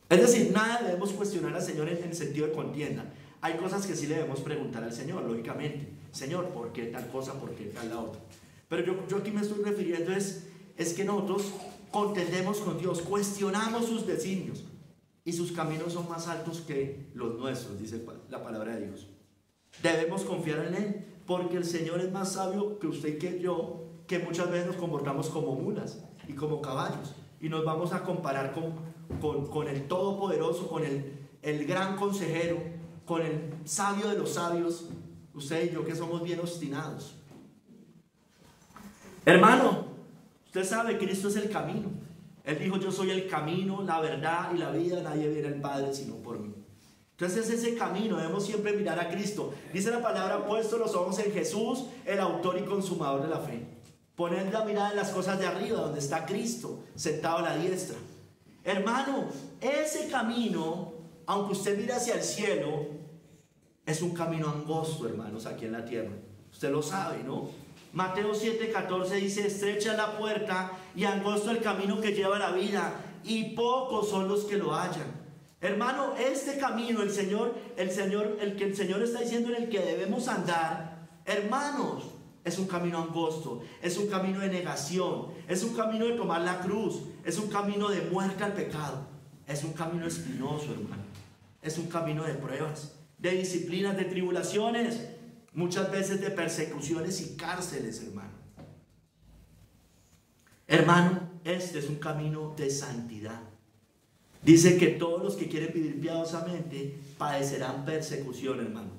Es decir, nada debemos cuestionar al Señor en el sentido de contienda. Hay cosas que sí le debemos preguntar al Señor, lógicamente. Señor, ¿por qué tal cosa? ¿Por qué tal la otra? Pero yo aquí me estoy refiriendo es que nosotros contendemos con Dios, cuestionamos sus designios, y sus caminos son más altos que los nuestros, dice la palabra de Dios. Debemos confiar en Él, porque el Señor es más sabio que usted y que yo, que muchas veces nos comportamos como mulas y como caballos, y nos vamos a comparar con el Todopoderoso, con el gran consejero, con el sabio de los sabios, usted y yo, que somos bien obstinados. Hermano, usted sabe, Cristo es el camino. Él dijo, yo soy el camino, la verdad y la vida, nadie viene al Padre sino por mí. Entonces es ese camino, debemos siempre mirar a Cristo. Dice la palabra, puesto los ojos en Jesús, el autor y consumador de la fe. Poner la mirada en las cosas de arriba, donde está Cristo, sentado a la diestra. Hermano, ese camino, aunque usted mire hacia el cielo, es un camino angosto, hermanos, aquí en la tierra. Usted lo sabe, ¿no? Mateo 7:14 dice, estrecha la puerta y angosto el camino que lleva a la vida, y pocos son los que lo hallan. Hermano, este camino, el que el Señor está diciendo en el que debemos andar, hermanos, es un camino angosto, es un camino de negación, es un camino de tomar la cruz, es un camino de muerte al pecado, es un camino espinoso, hermano, es un camino de pruebas, de disciplinas, de tribulaciones, muchas veces de persecuciones y cárceles, hermano. Hermano, este es un camino de santidad. Dice que todos los que quieren vivir piadosamente padecerán persecución, hermano.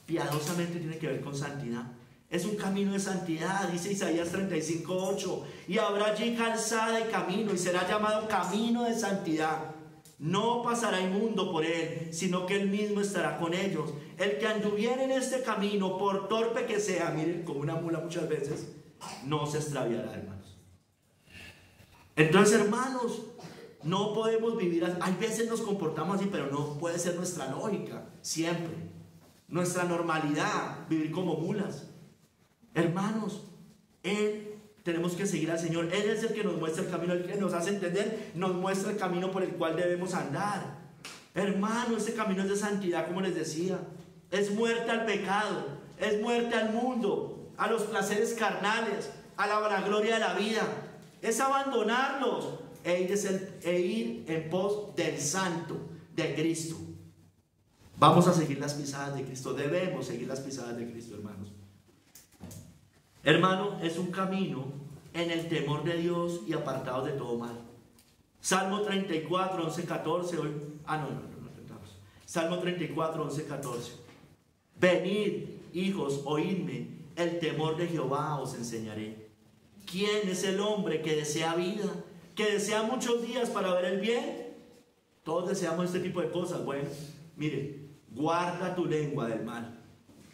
Piadosamente tiene que ver con santidad. Es un camino de santidad, dice Isaías 35:8. Y habrá allí calzada y camino, y será llamado camino de santidad. No pasará inmundo por él, sino que él mismo estará con ellos. El que anduviere en este camino, por torpe que sea, miren, como una mula muchas veces, no se extraviará, hermanos. Entonces, hermanos, no podemos vivir así. Hay veces nos comportamos así, pero no puede ser nuestra lógica, siempre. Nuestra normalidad, vivir como mulas. Hermanos, tenemos que seguir al Señor. Él es el que nos muestra el camino, el que nos hace entender, nos muestra el camino por el cual debemos andar. Hermano, este camino es de santidad, como les decía. Es muerte al pecado, es muerte al mundo, a los placeres carnales, a la vanagloria de la vida. Es abandonarlos e ir en pos del Santo, de Cristo. Vamos a seguir las pisadas de Cristo. Debemos seguir las pisadas de Cristo, hermanos. Hermano, es un camino en el temor de Dios y apartados de todo mal. Salmo 34, 11, 14. Salmo 34, 11, 14. Venid, hijos, oídme, el temor de Jehová os enseñaré. ¿Quién es el hombre que desea vida, que desea muchos días para ver el bien? Todos deseamos este tipo de cosas. Bueno, mire, guarda tu lengua del mal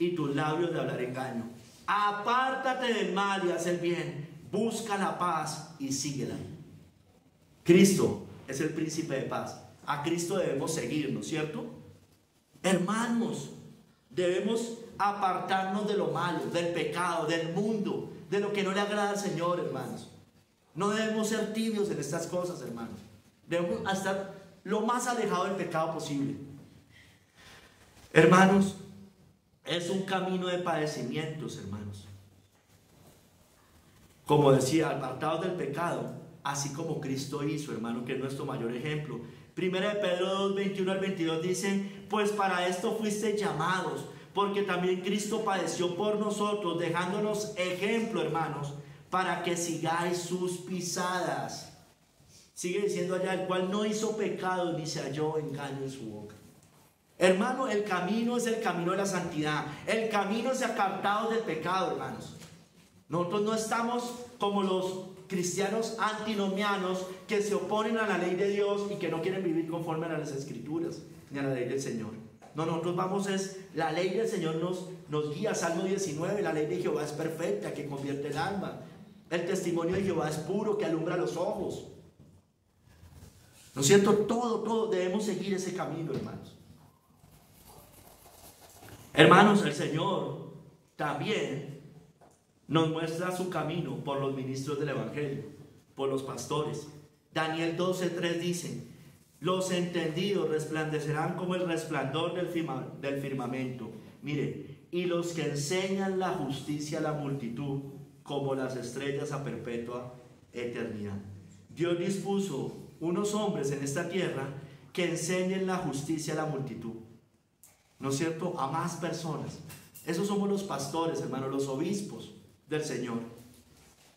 y tus labios de hablar engaño. Apártate del mal y haz el bien. Busca la paz y síguela. Cristo es el príncipe de paz. A Cristo debemos seguir, ¿no es cierto? Hermanos, debemos apartarnos de lo malo, del pecado, del mundo, de lo que no le agrada al Señor, hermanos. No debemos ser tibios en estas cosas, hermanos. Debemos estar lo más alejado del pecado posible. Hermanos, es un camino de padecimientos, hermanos. Como decía, apartados del pecado, así como Cristo hizo, hermano, que es nuestro mayor ejemplo. Primera de Pedro 2, 21 al 22 dice: pues para esto fuisteis llamados, porque también Cristo padeció por nosotros, dejándonos ejemplo, hermanos, para que sigáis sus pisadas. Sigue diciendo allá: el cual no hizo pecado ni se halló engaño en su boca. Hermano, el camino es el camino de la santidad. El camino es apartados del pecado, hermanos. Nosotros no estamos como los cristianos antinomianos que se oponen a la ley de Dios y que no quieren vivir conforme a las Escrituras ni a la ley del Señor. No, nosotros vamos la ley del Señor nos guía. Salmo 19, la ley de Jehová es perfecta, que convierte el alma. El testimonio de Jehová es puro, que alumbra los ojos. ¿No es cierto? Todo debemos seguir ese camino, hermanos. Hermanos, el Señor también nos muestra su camino por los ministros del Evangelio, por los pastores. Daniel 12:3 dice: los entendidos resplandecerán como el resplandor del firmamento. Mire, y los que enseñan la justicia a la multitud, como las estrellas a perpetua eternidad. Dios dispuso unos hombres en esta tierra que enseñen la justicia a la multitud, ¿no es cierto? A más personas. Esos somos los pastores, hermanos, los obispos del Señor.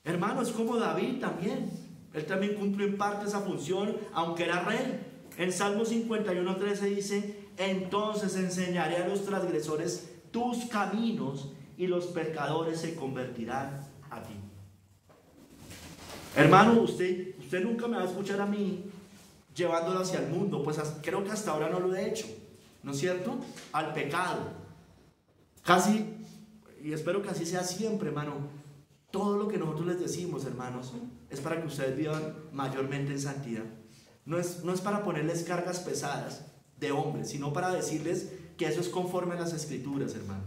Hermanos, como David también. Él también cumplió en parte esa función, aunque era rey. En Salmo 51:13 dice: entonces enseñaré a los transgresores tus caminos y los pecadores se convertirán a ti. Hermano, usted nunca me va a escuchar a mí llevándolo hacia el mundo, pues creo que hasta ahora no lo he hecho, ¿no es cierto? Al pecado. Casi, y espero que así sea siempre, hermano. Todo lo que nosotros les decimos, hermanos, es para que ustedes vivan mayormente en santidad. No es para ponerles cargas pesadas de hombres, sino para decirles que eso es conforme a las Escrituras, hermano.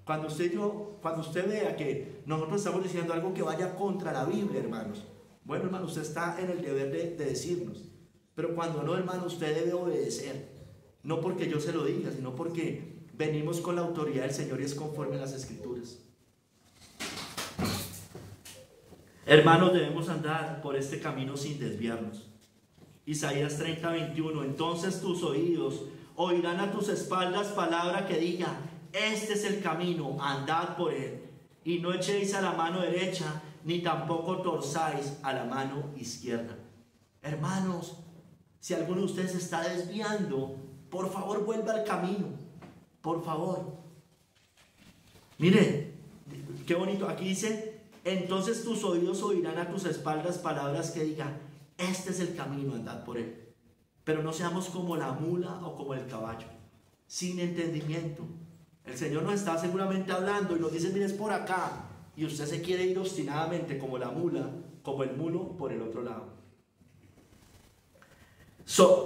Cuando usted vea que nosotros estamos diciendo algo que vaya contra la Biblia, hermanos, bueno, hermano, usted está en el deber de decirnos. Pero cuando no, hermano, usted debe obedecer. No porque yo se lo diga, sino porque venimos con la autoridad del Señor y es conforme a las Escrituras. Hermanos, debemos andar por este camino sin desviarnos. Isaías 30:21: entonces tus oídos oirán a tus espaldas palabra que diga: este es el camino, andad por él, y no echéis a la mano derecha, ni tampoco torzáis a la mano izquierda. Hermanos, si alguno de ustedes se está desviando, por favor vuelva al camino, por favor. Mire, qué bonito, aquí dice: entonces tus oídos oirán a tus espaldas palabras que digan: este es el camino, andad por él. Pero no seamos como la mula o como el caballo, sin entendimiento. El Señor nos está seguramente hablando y nos dice: mire, es por acá, y usted se quiere ir obstinadamente como la mula, como el mulo por el otro lado.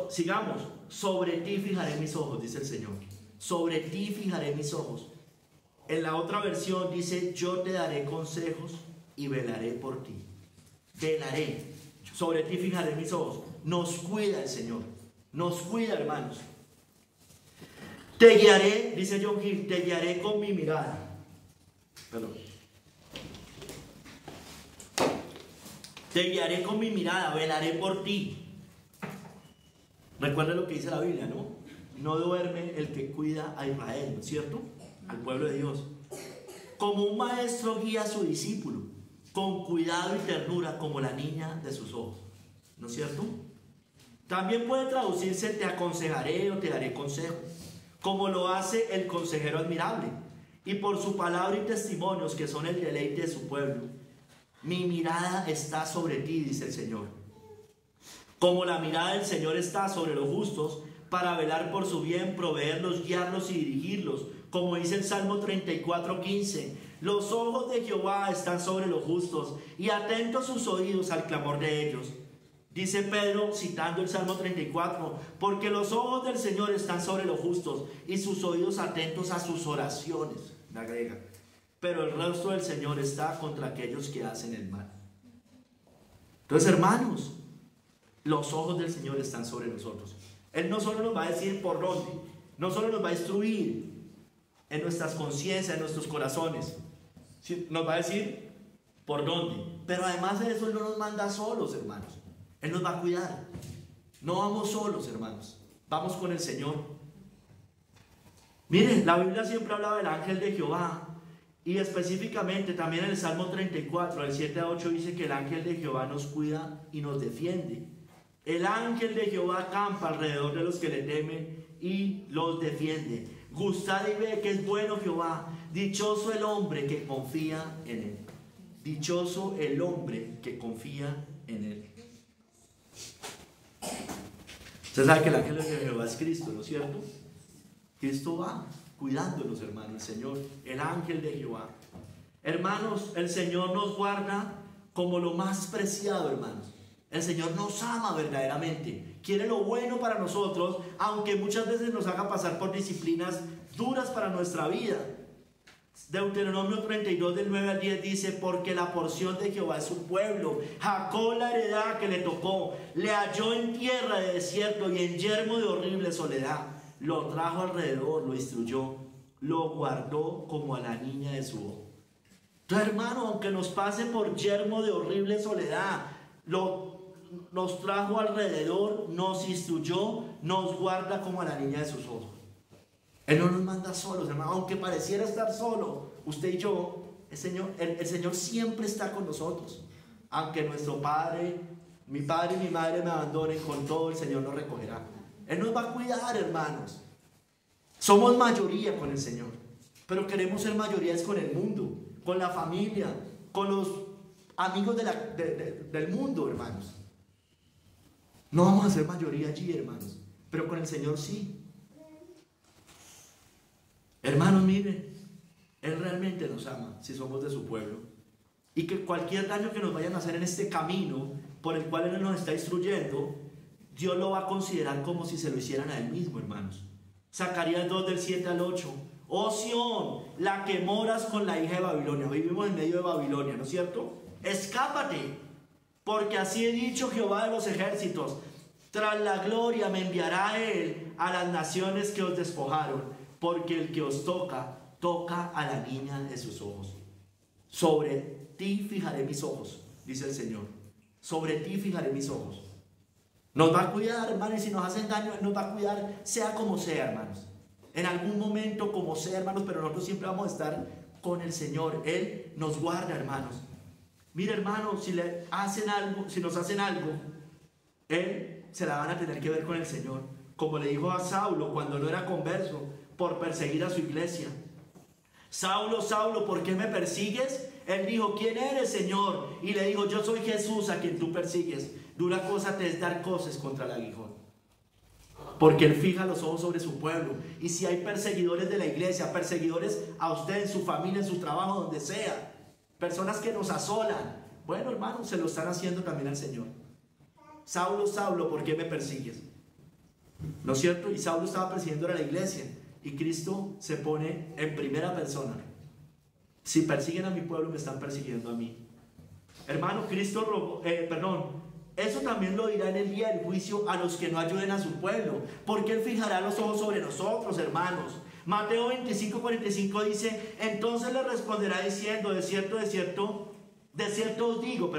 Sigamos. Sobre ti fijaré mis ojos, dice el Señor. Sobre ti fijaré mis ojos. En la otra versión dice: yo te daré consejos y velaré por ti. Velaré. Sobre ti fijaré mis ojos. Nos cuida el Señor. Nos cuida, hermanos. Te guiaré, dice John Hill, te guiaré con mi mirada. Perdón. Te guiaré con mi mirada, velaré por ti. Recuerda lo que dice la Biblia, ¿no? no duerme el que cuida a Israel, ¿no es cierto? Al pueblo de Dios. Como un maestro guía a su discípulo, con cuidado y ternura como la niña de sus ojos, ¿no es cierto? También puede traducirse te aconsejaré o te daré consejo, como lo hace el consejero admirable. Y por su palabra y testimonios que son el deleite de su pueblo, mi mirada está sobre ti, dice el Señor. Como la mirada del Señor está sobre los justos, para velar por su bien, proveerlos, guiarlos y dirigirlos. Como dice el Salmo 34:15, los ojos de Jehová están sobre los justos y atentos sus oídos al clamor de ellos. Dice Pedro, citando el Salmo 34, porque los ojos del Señor están sobre los justos y sus oídos atentos a sus oraciones, me agrega. Pero el rostro del Señor está contra aquellos que hacen el mal. Entonces, hermanos, los ojos del Señor están sobre nosotros. Él no solo nos va a decir por dónde, no solo nos va a instruir en nuestras conciencias, en nuestros corazones, nos va a decir por dónde, pero además de eso Él no nos manda solos, hermanos. Él nos va a cuidar. No vamos solos, hermanos, vamos con el Señor. Miren, la Biblia siempre hablaba del ángel de Jehová, y específicamente también en el Salmo 34, del 7 a 8, dice que el ángel de Jehová nos cuida y nos defiende. El ángel de Jehová acampa alrededor de los que le temen y los defiende. Gustad y ve que es bueno Jehová. Dichoso el hombre que confía en él. Dichoso el hombre que confía en él. Usted sabe que el ángel de Jehová es Cristo, ¿no es cierto? Cristo va cuidándonos, hermanos, el Señor, el ángel de Jehová. Hermanos, el Señor nos guarda como lo más preciado, hermanos. El Señor nos ama verdaderamente, quiere lo bueno para nosotros, aunque muchas veces nos haga pasar por disciplinas duras para nuestra vida. Deuteronomio 32 del 9 al 10 dice, porque la porción de Jehová es su pueblo, Jacob la heredad que le tocó, le halló en tierra de desierto y en yermo de horrible soledad, lo trajo alrededor, lo instruyó, lo guardó como a la niña de su ojo. Entonces, hermano, aunque nos pase por yermo de horrible soledad, nos trajo alrededor, nos instruyó, nos guarda como a la niña de sus ojos. Él no nos manda solos, hermano, aunque pareciera estar solo, usted y yo, el Señor siempre está con nosotros. Aunque nuestro padre y mi madre me abandonen, con todo el Señor nos recogerá. Él nos va a cuidar, hermanos. Somos mayoría con el Señor, pero queremos ser mayoría es con el mundo, con la familia, con los amigos del mundo, hermanos. No vamos a ser mayoría allí, hermanos, pero con el Señor sí. Hermanos, miren, Él realmente nos ama si somos de su pueblo. Y que cualquier daño que nos vayan a hacer en este camino por el cual Él nos está instruyendo, Dios lo va a considerar como si se lo hicieran a Él mismo, hermanos. Zacarías 2 del 7 al 8. Oh Sión, la que moras con la hija de Babilonia. Vivimos en medio de Babilonia, ¿no es cierto? Escápate, porque así he dicho Jehová de los ejércitos. Tras la gloria me enviará Él a las naciones que os despojaron. Porque el que os toca, toca a la niña de sus ojos. Sobre ti fijaré mis ojos, dice el Señor. Sobre ti fijaré mis ojos. Nos va a cuidar, hermanos, y si nos hacen daño, Él nos va a cuidar, sea como sea, hermanos. En algún momento, como sea, hermanos, pero nosotros siempre vamos a estar con el Señor. Él nos guarda, hermanos. Mire, hermanos, si le hacen algo, si nos hacen algo, Él se la van a tener que ver con el Señor. Como le dijo a Saulo cuando no era converso, por perseguir a su iglesia. Saulo, Saulo, ¿por qué me persigues? Él dijo, ¿quién eres, Señor? Y le dijo, yo soy Jesús a quien tú persigues. Dura cosa te es dar cosas contra el aguijón. Porque Él fija los ojos sobre su pueblo. Y si hay perseguidores de la iglesia, perseguidores a usted en su familia, en su trabajo, donde sea, personas que nos asolan, bueno, hermano, se lo están haciendo también al Señor. Saulo, Saulo, ¿por qué me persigues? ¿No es cierto? Y Saulo estaba persiguiendo a la iglesia. Y Cristo se pone en primera persona. Si persiguen a mi pueblo, me están persiguiendo a mí. Hermano, Cristo eso también lo dirá en el día del juicio a los que no ayuden a su pueblo, porque Él fijará los ojos sobre nosotros, hermanos. Mateo 25:45 dice, entonces le responderá diciendo, de cierto os digo,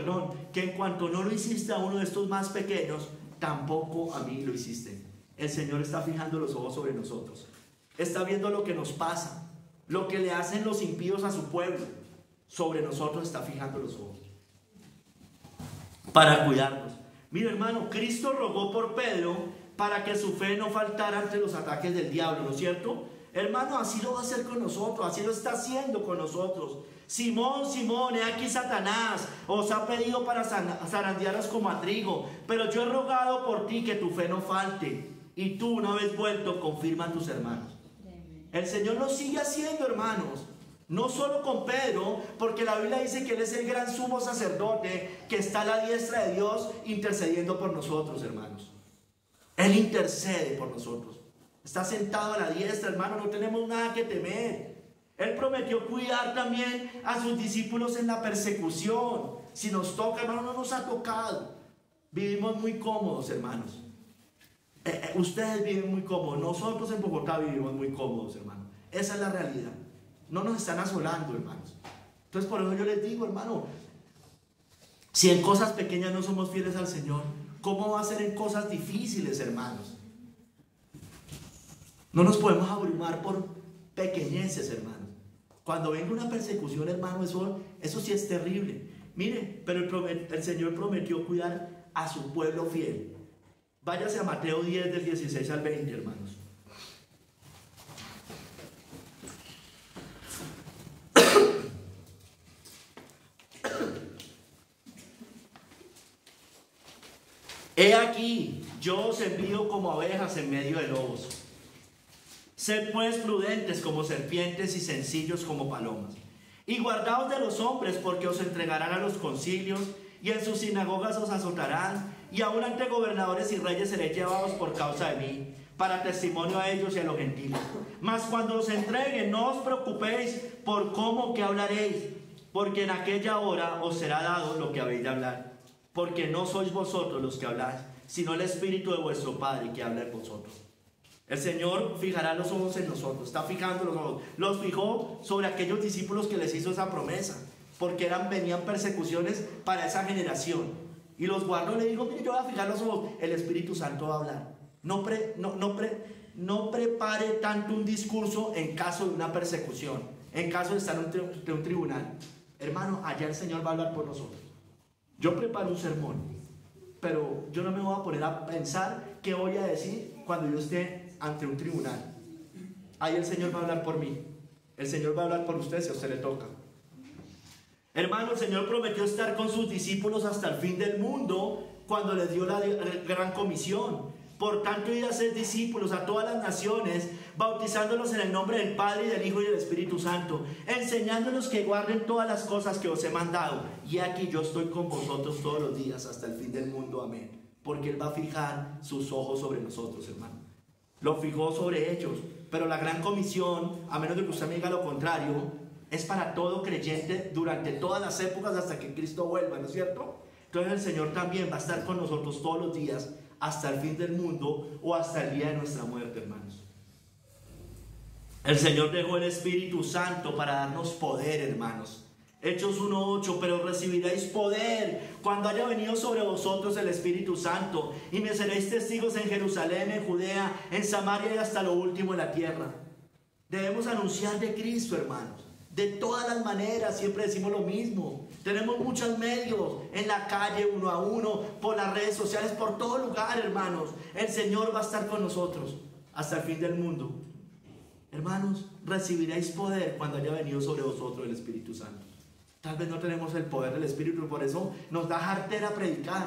que en cuanto no lo hiciste a uno de estos más pequeños, tampoco a mí lo hiciste. el Señor está fijando los ojos sobre nosotros. Está viendo lo que nos pasa, lo que le hacen los impíos a su pueblo. Sobre nosotros está fijando los ojos para cuidarnos. Mira, hermano, Cristo rogó por Pedro para que su fe no faltara ante los ataques del diablo, ¿no es cierto? Hermano, así lo va a hacer con nosotros, así lo está haciendo con nosotros. Simón, Simón, he aquí Satanás os ha pedido para zarandearos como a trigo, pero yo he rogado por ti que tu fe no falte, y tú, una vez vuelto, confirma a tus hermanos. El Señor lo sigue haciendo, hermanos, no solo con Pedro, porque la Biblia dice que Él es el gran sumo sacerdote que está a la diestra de Dios intercediendo por nosotros, hermanos. Él intercede por nosotros. Está sentado a la diestra, hermano, no tenemos nada que temer. Él prometió cuidar también a sus discípulos en la persecución. Si nos toca, hermano, no nos ha tocado. Vivimos muy cómodos, hermanos. Ustedes viven muy cómodos. Nosotros en Bogotá vivimos muy cómodos, hermano. Esa es la realidad. No nos están asolando, hermanos. Entonces, por eso yo les digo, hermano, si en cosas pequeñas no somos fieles al Señor, ¿cómo va a ser en cosas difíciles, hermanos? No nos podemos abrumar por pequeñeces, hermanos. Cuando venga una persecución, hermano, eso sí es terrible. Mire, pero el Señor prometió cuidar a su pueblo fiel. Váyase a Mateo 10, del 16 al 20, hermanos. He aquí, yo os envío como abejas en medio de lobos. Sed pues prudentes como serpientes y sencillos como palomas. Y guardaos de los hombres, porque os entregarán a los concilios, y en sus sinagogas os azotarán, y aún ante gobernadores y reyes seréis llevados por causa de mí, para testimonio a ellos y a los gentiles. Mas cuando os entreguen, no os preocupéis por cómo que hablaréis, porque en aquella hora os será dado lo que habéis de hablar. Porque no sois vosotros los que habláis, sino el Espíritu de vuestro Padre que habla en vosotros. El Señor fijará los ojos en nosotros, está fijando los ojos. Los fijó sobre aquellos discípulos que les hizo esa promesa, porque venían persecuciones para esa generación. Y los guardó, le dijo, mire, yo voy a fijar los ojos, el Espíritu Santo va a hablar. No prepare tanto un discurso en caso de una persecución, en caso de estar en un tribunal. Hermano, allá el Señor va a hablar por nosotros. Yo preparo un sermón, pero yo no me voy a poner a pensar qué voy a decir cuando yo esté ante un tribunal. Ahí el Señor va a hablar por mí. El Señor va a hablar por usted si a usted le toca. Hermano, el Señor prometió estar con sus discípulos hasta el fin del mundo cuando les dio la gran comisión. Por tanto, id a ser discípulos a todas las naciones, bautizándolos en el nombre del Padre y del Hijo y del Espíritu Santo, enseñándolos que guarden todas las cosas que os he mandado. Y aquí yo estoy con vosotros todos los días hasta el fin del mundo. Amén. Porque Él va a fijar sus ojos sobre nosotros, hermano. Lo fijó sobre ellos. Pero la gran comisión, a menos de que usted me diga lo contrario, es para todo creyente durante todas las épocas hasta que Cristo vuelva, ¿no es cierto? Entonces el Señor también va a estar con nosotros todos los días hasta el fin del mundo o hasta el día de nuestra muerte, hermanos. El Señor dejó el Espíritu Santo para darnos poder, hermanos. Hechos 1:8, pero recibiréis poder cuando haya venido sobre vosotros el Espíritu Santo, y me seréis testigos en Jerusalén, en Judea, en Samaria y hasta lo último de la tierra. Debemos anunciar de Cristo, hermanos. De todas las maneras, siempre decimos lo mismo. Tenemos muchos medios, en la calle, uno a uno, por las redes sociales, por todo lugar, hermanos. El Señor va a estar con nosotros hasta el fin del mundo. Hermanos, recibiréis poder cuando haya venido sobre vosotros el Espíritu Santo. Tal vez no tenemos el poder del Espíritu, por eso nos da jartera predicar.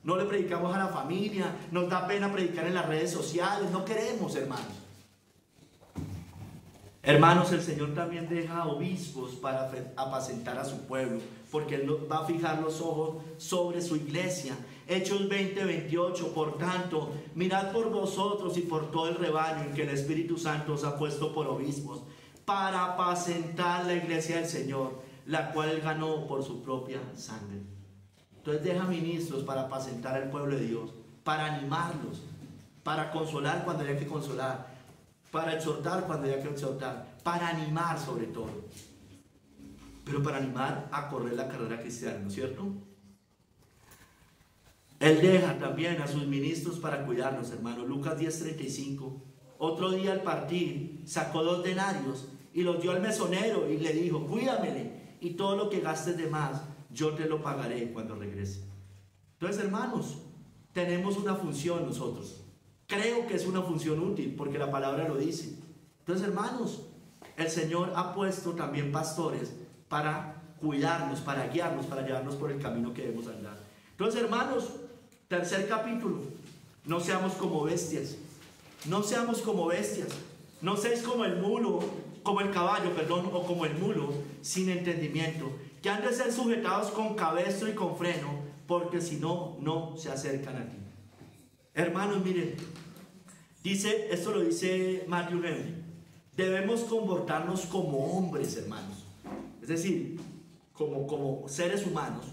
No le predicamos a la familia, nos da pena predicar en las redes sociales, no queremos, hermanos. Hermanos, el Señor también deja obispos para apacentar a su pueblo, porque Él va a fijar los ojos sobre su iglesia. Hechos 20:28, por tanto, mirad por vosotros y por todo el rebaño en que el Espíritu Santo os ha puesto por obispos, para apacentar la iglesia del Señor, la cual Él ganó por su propia sangre. Entonces deja ministros para apacentar al pueblo de Dios, para animarlos, para consolar cuando haya que consolar, para exhortar cuando haya que exhortar, para animar sobre todo, pero para animar a correr la carrera cristiana, ¿no es cierto? Él deja también a sus ministros para cuidarnos, hermanos. Lucas 10:35. Otro día al partir, sacó 2 denarios y los dio al mesonero y le dijo: cuídamele, y todo lo que gastes de más, yo te lo pagaré cuando regrese. Entonces, hermanos, tenemos una función nosotros. Creo que es una función útil, porque la palabra lo dice. Entonces, hermanos, el Señor ha puesto también pastores para cuidarnos, para guiarnos, para llevarnos por el camino que debemos andar. Entonces, hermanos, tercer capítulo: no seamos como bestias. No seamos como bestias. No seáis como el mulo, como el caballo, perdón, o como el mulo, sin entendimiento, que han de ser sujetados con cabestro y con freno, porque si no, no se acercan a ti. Hermanos, miren, esto lo dice Matthew Henry: debemos comportarnos como hombres, hermanos, es decir, como seres humanos,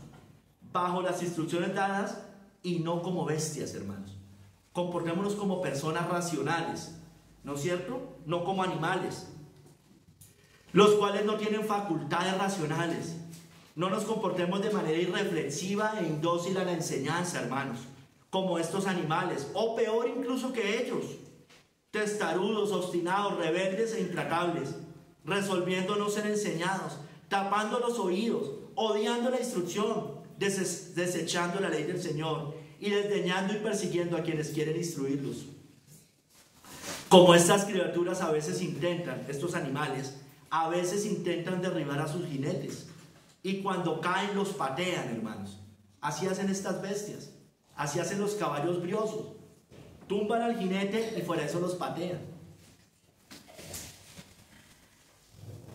bajo las instrucciones dadas, y no como bestias, hermanos. Comportémonos como personas racionales, ¿no es cierto? No como animales, los cuales no tienen facultades racionales. No nos comportemos de manera irreflexiva e indócil a la enseñanza, hermanos, como estos animales, o peor incluso que ellos, testarudos, obstinados, rebeldes e intratables, resolviendo no ser enseñados, tapando los oídos, odiando la instrucción, desechando la ley del Señor y desdeñando y persiguiendo a quienes quieren instruirlos. Como estas criaturas a veces intentan, estos animales, a veces intentan derribar a sus jinetes, y cuando caen los patean, hermanos. Así hacen estas bestias, así hacen los caballos briosos. Tumban al jinete y fuera de eso los patean.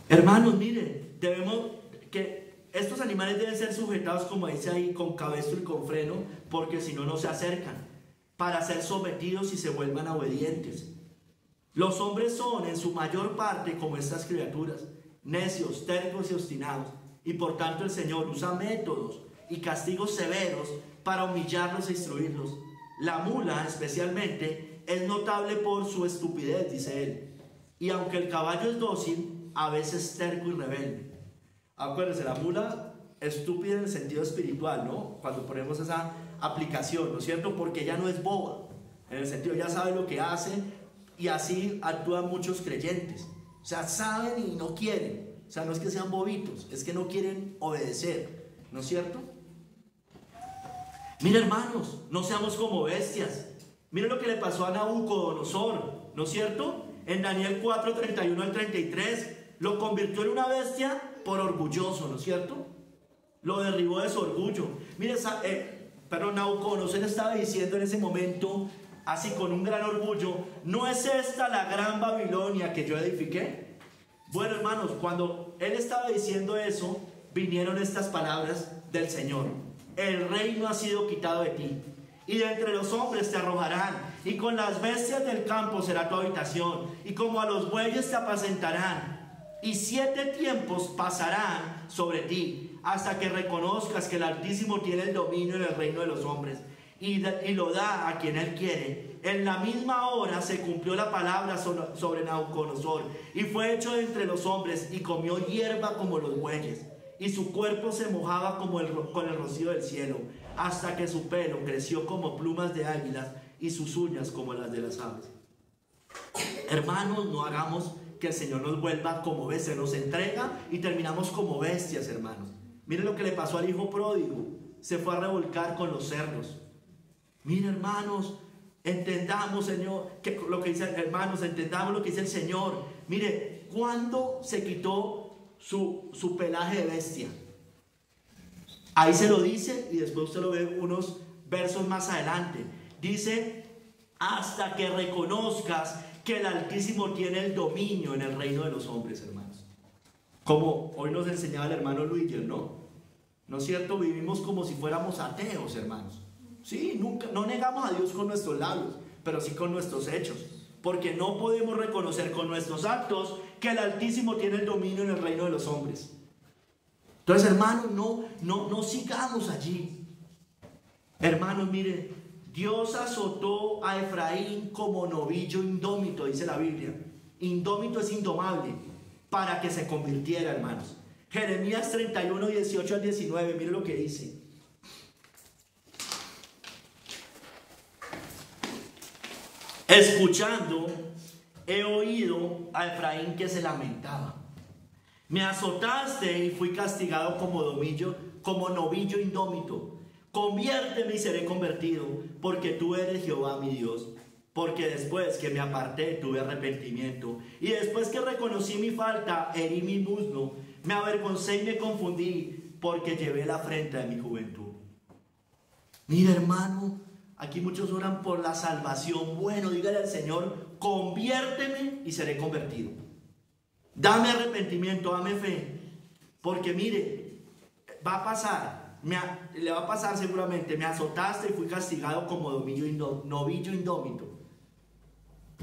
Hermanos, miren, estos animales deben ser sujetados, como dice ahí, con cabestro y con freno, porque si no, no se acercan, para ser sometidos y se vuelvan obedientes. Los hombres son en su mayor parte como estas criaturas, necios, tercos y obstinados, y por tanto el Señor usa métodos y castigos severos para humillarlos e instruirlos. La mula, especialmente, es notable por su estupidez, dice él, y aunque el caballo es dócil, a veces terco y rebelde. Acuérdense, la mula estúpida en el sentido espiritual, ¿no? Cuando ponemos esa aplicación, ¿no es cierto? Porque ella no es boba, en el sentido, ya sabe lo que hace, y así actúan muchos creyentes. O sea, saben y no quieren. O sea, no es que sean bobitos, es que no quieren obedecer, ¿no es cierto? Mira, hermanos, no seamos como bestias. Miren lo que le pasó a Nabucodonosor, ¿no es cierto? En Daniel 4, 31 al 33, lo convirtió en una bestia por orgulloso, ¿no es cierto? Lo derribó de su orgullo. Mire, Nabucodonosor estaba diciendo en ese momento, así con un gran orgullo: ¿no es esta la gran Babilonia que yo edifiqué? Bueno, hermanos, cuando él estaba diciendo eso, vinieron estas palabras del Señor: el reino ha sido quitado de ti, y de entre los hombres te arrojarán, y con las bestias del campo será tu habitación, y como a los bueyes te apacentarán, y 7 tiempos pasarán sobre ti, hasta que reconozcas que el Altísimo tiene el dominio en el reino de los hombres, y lo da a quien él quiere. En la misma hora se cumplió la palabra sobre Nabucodonosor, y fue hecho entre los hombres, y comió hierba como los bueyes, y su cuerpo se mojaba con el rocío del cielo, hasta que su pelo creció como plumas de águilas, y sus uñas como las de las aves. Hermanos, no hagamos que el Señor nos vuelva como bestias, nos entrega y terminamos como bestias, hermanos. Miren lo que le pasó al hijo pródigo: se fue a revolcar con los cerdos. Miren, hermanos, entendamos, Señor, entendamos lo que dice el Señor. Mire, ¿cuándo se quitó su pelaje de bestia? Ahí se lo dice, y después usted lo ve unos versos más adelante. Dice: hasta que reconozcas que el Altísimo tiene el dominio en el reino de los hombres, hermanos. Como hoy nos enseñaba el hermano Luiger, ¿no? ¿No es cierto? Vivimos como si fuéramos ateos, hermanos. Sí, no negamos a Dios con nuestros labios, pero sí con nuestros hechos, porque no podemos reconocer con nuestros actos que el Altísimo tiene el dominio en el reino de los hombres. Entonces, hermanos, no sigamos allí. Hermanos, mire, Dios azotó a Efraín como novillo indómito, dice la Biblia. Indómito es indomable, para que se convirtiera, hermanos. Jeremías 31, 18 al 19, mire lo que dice. Escuchando, he oído a Efraín que se lamentaba. Me azotaste y fui castigado como novillo indómito. Conviérteme y seré convertido, porque tú eres Jehová mi Dios. Porque después que me aparté tuve arrepentimiento, y después que reconocí mi falta, herí mi muslo, me avergoncé y me confundí, porque llevé la afrenta de mi juventud. Mira, hermano, aquí muchos oran por la salvación. Bueno, dígale al Señor: conviérteme y seré convertido. Dame arrepentimiento, dame fe. Porque mire, va a pasar, le va a pasar seguramente. Me azotaste y fui castigado como novillo indómito.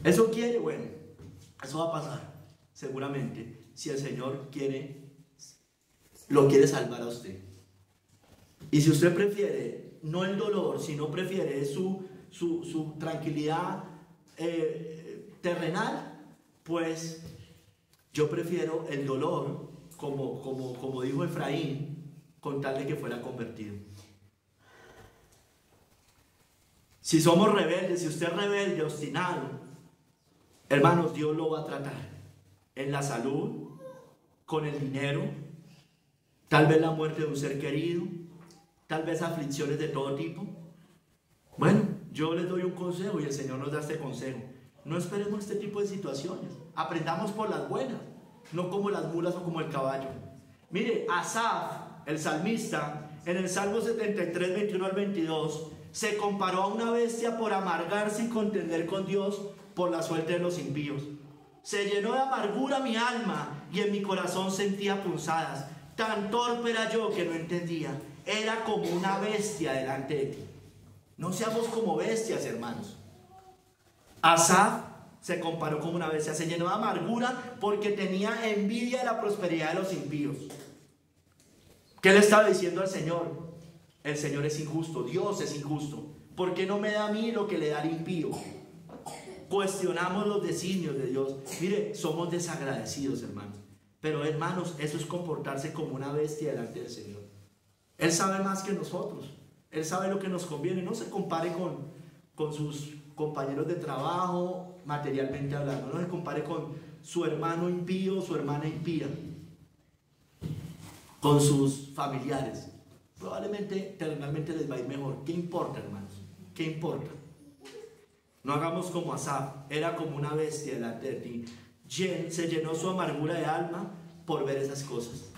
Eso quiere, bueno, eso va a pasar seguramente, si el Señor lo quiere salvar a usted. Y si usted prefiere no el dolor, sino prefiere su tranquilidad terrenal, pues yo prefiero el dolor, como dijo Efraín, con tal de que fuera convertido. Si somos rebeldes, si usted es rebelde, obstinado, hermanos, Dios lo va a tratar en la salud, con el dinero, tal vez la muerte de un ser querido, tal vez aflicciones de todo tipo. Bueno, yo les doy un consejo y el Señor nos da este consejo: no esperemos este tipo de situaciones, aprendamos por las buenas, no como las mulas o como el caballo. Mire, Asaf, el salmista, en el Salmo 73, 21 al 22, se comparó a una bestia por amargarse y contender con Dios por la suerte de los impíos. Se llenó de amargura mi alma y en mi corazón sentía punzadas. Tan torpe era yo que no entendía. Era como una bestia delante de ti. No seamos como bestias, hermanos. Asaf se comparó como una bestia. Se llenó de amargura porque tenía envidia de la prosperidad de los impíos. ¿Qué le estaba diciendo al Señor? El Señor es injusto, Dios es injusto. ¿Por qué no me da a mí lo que le da al impío? Cuestionamos los designios de Dios. Mire, somos desagradecidos, hermanos. Pero, hermanos, eso es comportarse como una bestia delante del Señor. Él sabe más que nosotros. Él sabe lo que nos conviene. No se compare con sus compañeros de trabajo, materialmente hablando. No se compare con su hermano impío, su hermana impía, con sus familiares. Probablemente, terrenalmente les va a ir mejor. ¿Qué importa, hermanos? ¿Qué importa? No hagamos como Asaf, era como una bestia delante de ti. Se llenó su amargura de alma por ver esas cosas.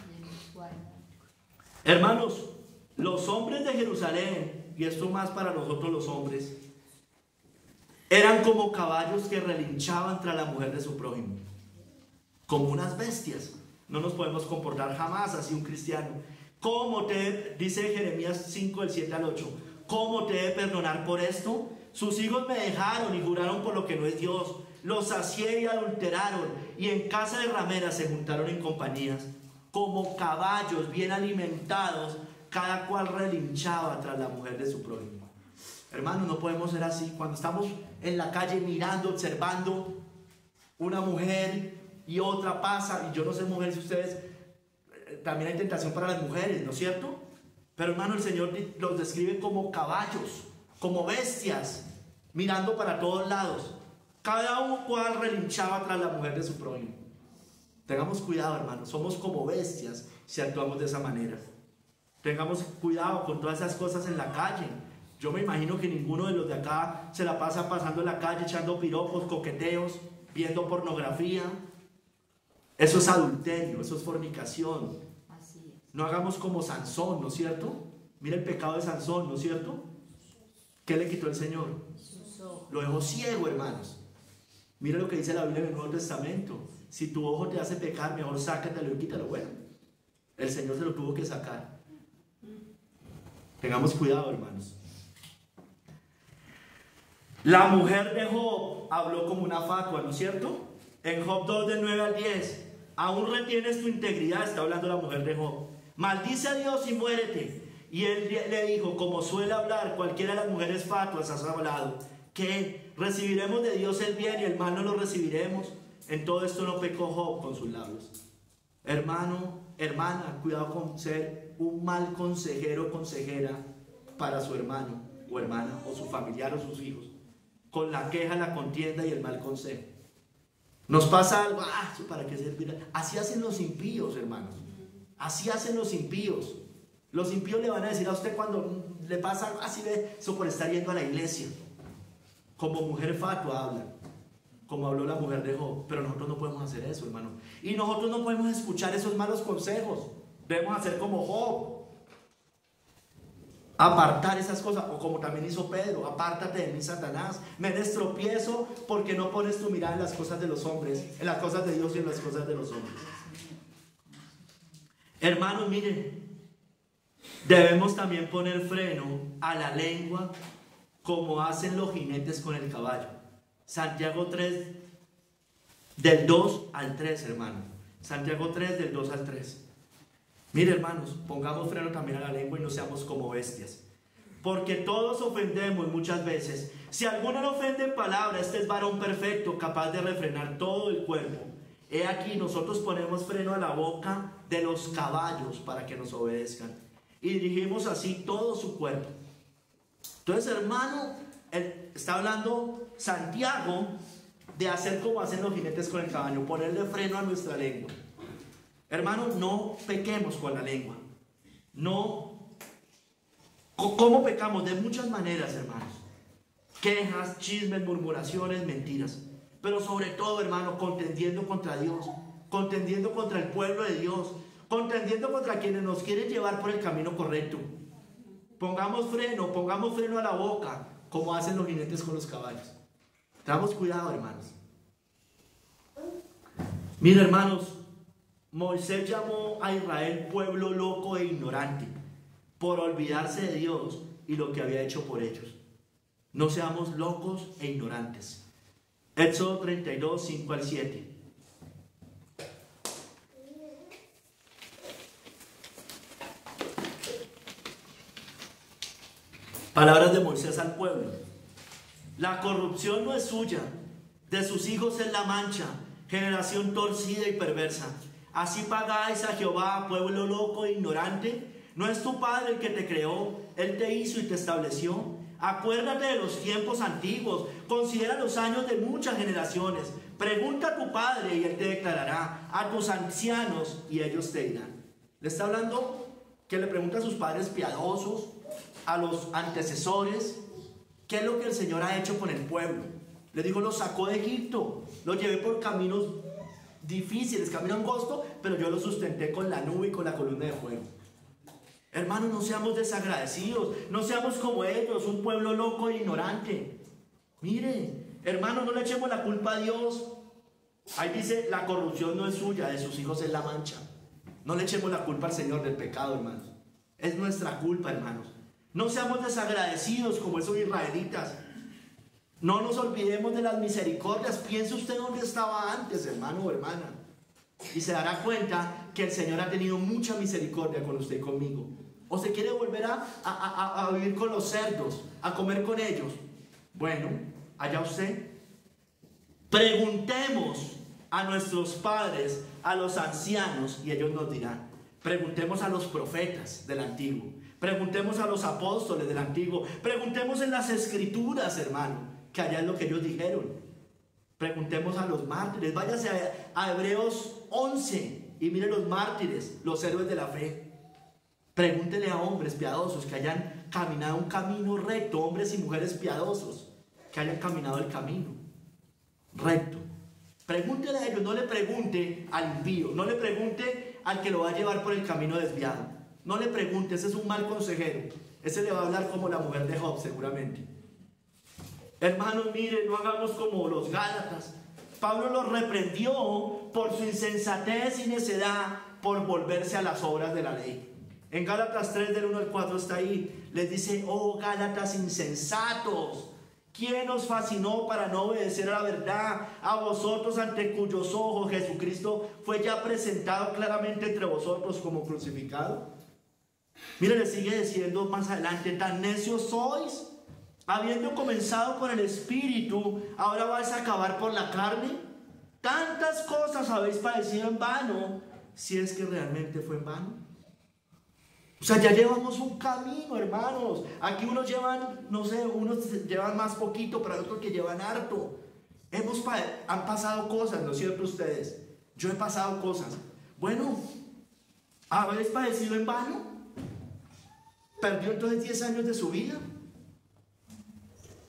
Hermanos, los hombres de Jerusalén, y esto más para nosotros los hombres, eran como caballos que relinchaban tras la mujer de su prójimo, como unas bestias. No nos podemos comportar jamás así un cristiano. Dice Jeremías 5, del 7 al 8, ¿cómo te he de perdonar por esto? Sus hijos me dejaron y juraron por lo que no es Dios. Los sacié y adulteraron, y en casa de rameras se juntaron en compañías. Como caballos bien alimentados, cada cual relinchaba tras la mujer de su prójimo. Hermanos, no podemos ser así. Cuando estamos en la calle mirando, observando una mujer y otra pasa, y yo no sé, mujeres, si ustedes, también hay tentación para las mujeres, ¿no es cierto? Pero, hermano, el Señor los describe como caballos, como bestias, mirando para todos lados. Cada cual relinchaba tras la mujer de su prójimo. Tengamos cuidado, hermanos. Somos como bestias si actuamos de esa manera. Tengamos cuidado con todas esas cosas en la calle. Yo me imagino que ninguno de los de acá se la pasa pasando en la calle echando piropos, coqueteos, viendo pornografía. Eso es adulterio, eso es fornicación. No hagamos como Sansón, ¿no es cierto? Mira el pecado de Sansón, ¿no es cierto? ¿Qué le quitó el Señor? Lo dejó ciego, hermanos. Mira lo que dice la Biblia en el Nuevo Testamento. Si tu ojo te hace pecar, mejor sácatelo y quítalo. Bueno, el Señor se lo tuvo que sacar. Tengamos cuidado, hermanos. La mujer de Job habló como una fatua, ¿no es cierto? En Job 2, del 9 al 10. Aún retienes tu integridad, está hablando la mujer de Job. Maldice a Dios y muérete. Y él le dijo, como suele hablar cualquiera de las mujeres fatuas, has hablado, que recibiremos de Dios el bien y el mal no lo recibiremos. En todo esto no pecó Job con sus labios. Hermano, hermana, cuidado con ser un mal consejero o consejera para su hermano o hermana, o su familiar o sus hijos. con la queja, la contienda y el mal consejo. Nos pasa algo, ¿eso para qué servirá? Así hacen los impíos, hermanos. Así hacen los impíos. Los impíos le van a decir a usted cuando le pasa algo, así ve, eso por estar yendo a la iglesia. Como mujer fatua hablan, como habló la mujer de Job. Pero nosotros no podemos hacer eso, hermano. Y nosotros no podemos escuchar esos malos consejos. Debemos hacer como Job. Apartar esas cosas, o como también hizo Pedro: apártate de mí, Satanás, me eres tropiezo porque no pones tu mirada en las cosas de los hombres, en las cosas de Dios y en las cosas de los hombres. Hermanos, miren, debemos también poner freno a la lengua como hacen los jinetes con el caballo. Santiago 3 del 2 al 3, hermano. Santiago 3 del 2 al 3. Mire, hermanos, pongamos freno también a la lengua y no seamos como bestias. Porque todos ofendemos muchas veces. Si alguno no ofende en palabra, este es varón perfecto, capaz de refrenar todo el cuerpo. He aquí, nosotros ponemos freno a la boca de los caballos para que nos obedezcan. Y dirigimos así todo su cuerpo. Entonces, hermano, está hablando Santiago de hacer como hacen los jinetes con el caballo, ponerle freno a nuestra lengua. Hermanos, no pequemos con la lengua. No. ¿Cómo pecamos? De muchas maneras, hermanos. Quejas, chismes, murmuraciones, mentiras. Pero sobre todo, hermano, contendiendo contra Dios, contendiendo contra el pueblo de Dios, contendiendo contra quienes nos quieren llevar por el camino correcto. Pongamos freno a la boca, como hacen los jinetes con los caballos. Tengamos cuidado, hermanos. Mira, hermanos, Moisés llamó a Israel pueblo loco e ignorante por olvidarse de Dios y lo que había hecho por ellos. No seamos locos e ignorantes. Éxodo 32, 5 al 7. Palabras de Moisés al pueblo. La corrupción no es suya, de sus hijos es la mancha, generación torcida y perversa. Así pagáis a Jehová, pueblo loco e ignorante. ¿No es tu padre el que te creó? Él te hizo y te estableció. Acuérdate de los tiempos antiguos, considera los años de muchas generaciones. Pregunta a tu padre y él te declarará, a tus ancianos y ellos te dirán. Le está hablando que le pregunta a sus padres piadosos, a los antecesores, qué es lo que el Señor ha hecho con el pueblo. Le dijo: los sacó de Egipto, los llevé por caminos difíciles, camino angosto, pero yo los sustenté con la nube y con la columna de fuego. Hermanos, no seamos desagradecidos, no seamos como ellos, un pueblo loco e ignorante. Mire, hermanos, no le echemos la culpa a Dios. Ahí dice: la corrupción no es suya, de sus hijos es la mancha. No le echemos la culpa al Señor del pecado, hermanos. Es nuestra culpa, hermanos. No seamos desagradecidos como esos israelitas. No nos olvidemos de las misericordias. Piense usted dónde estaba antes, hermano o hermana, y se dará cuenta que el Señor ha tenido mucha misericordia con usted y conmigo. ¿O se quiere volver a vivir con los cerdos, a comer con ellos? Bueno, allá usted. Preguntemos a nuestros padres, a los ancianos, y ellos nos dirán. Preguntemos a los profetas del antiguo. Preguntemos a los apóstoles del antiguo. Preguntemos en las escrituras, hermano, que allá es lo que ellos dijeron. Preguntemos a los mártires. Váyase a Hebreos 11 y mire los mártires, los héroes de la fe. Pregúntele a hombres piadosos que hayan caminado un camino recto, hombres y mujeres piadosos que hayan caminado el camino recto. Pregúntele a ellos, no le pregunte al impío, no le pregunte al que lo va a llevar por el camino desviado. No le pregunte, ese es un mal consejero. Ese le va a hablar como la mujer de Job, seguramente. Hermanos, miren, no hagamos como los Gálatas. Pablo los reprendió por su insensatez y necedad, por volverse a las obras de la ley. En Gálatas 3 del 1 al 4 está ahí. Les dice: oh Gálatas insensatos, ¿quién os fascinó para no obedecer a la verdad? A vosotros, ante cuyos ojos Jesucristo fue ya presentado claramente entre vosotros como crucificado. Mire, le sigue diciendo más adelante: tan necios sois, habiendo comenzado con el espíritu, ahora vais a acabar por la carne. Tantas cosas habéis padecido en vano, si es que realmente fue en vano. O sea, ya llevamos un camino, hermanos. Aquí unos llevan, no sé, unos llevan más poquito, pero hay otros que llevan harto. Han pasado cosas, ¿no es cierto ustedes? Yo he pasado cosas. Bueno, ¿habéis padecido en vano? ¿Perdió entonces 10 años de su vida?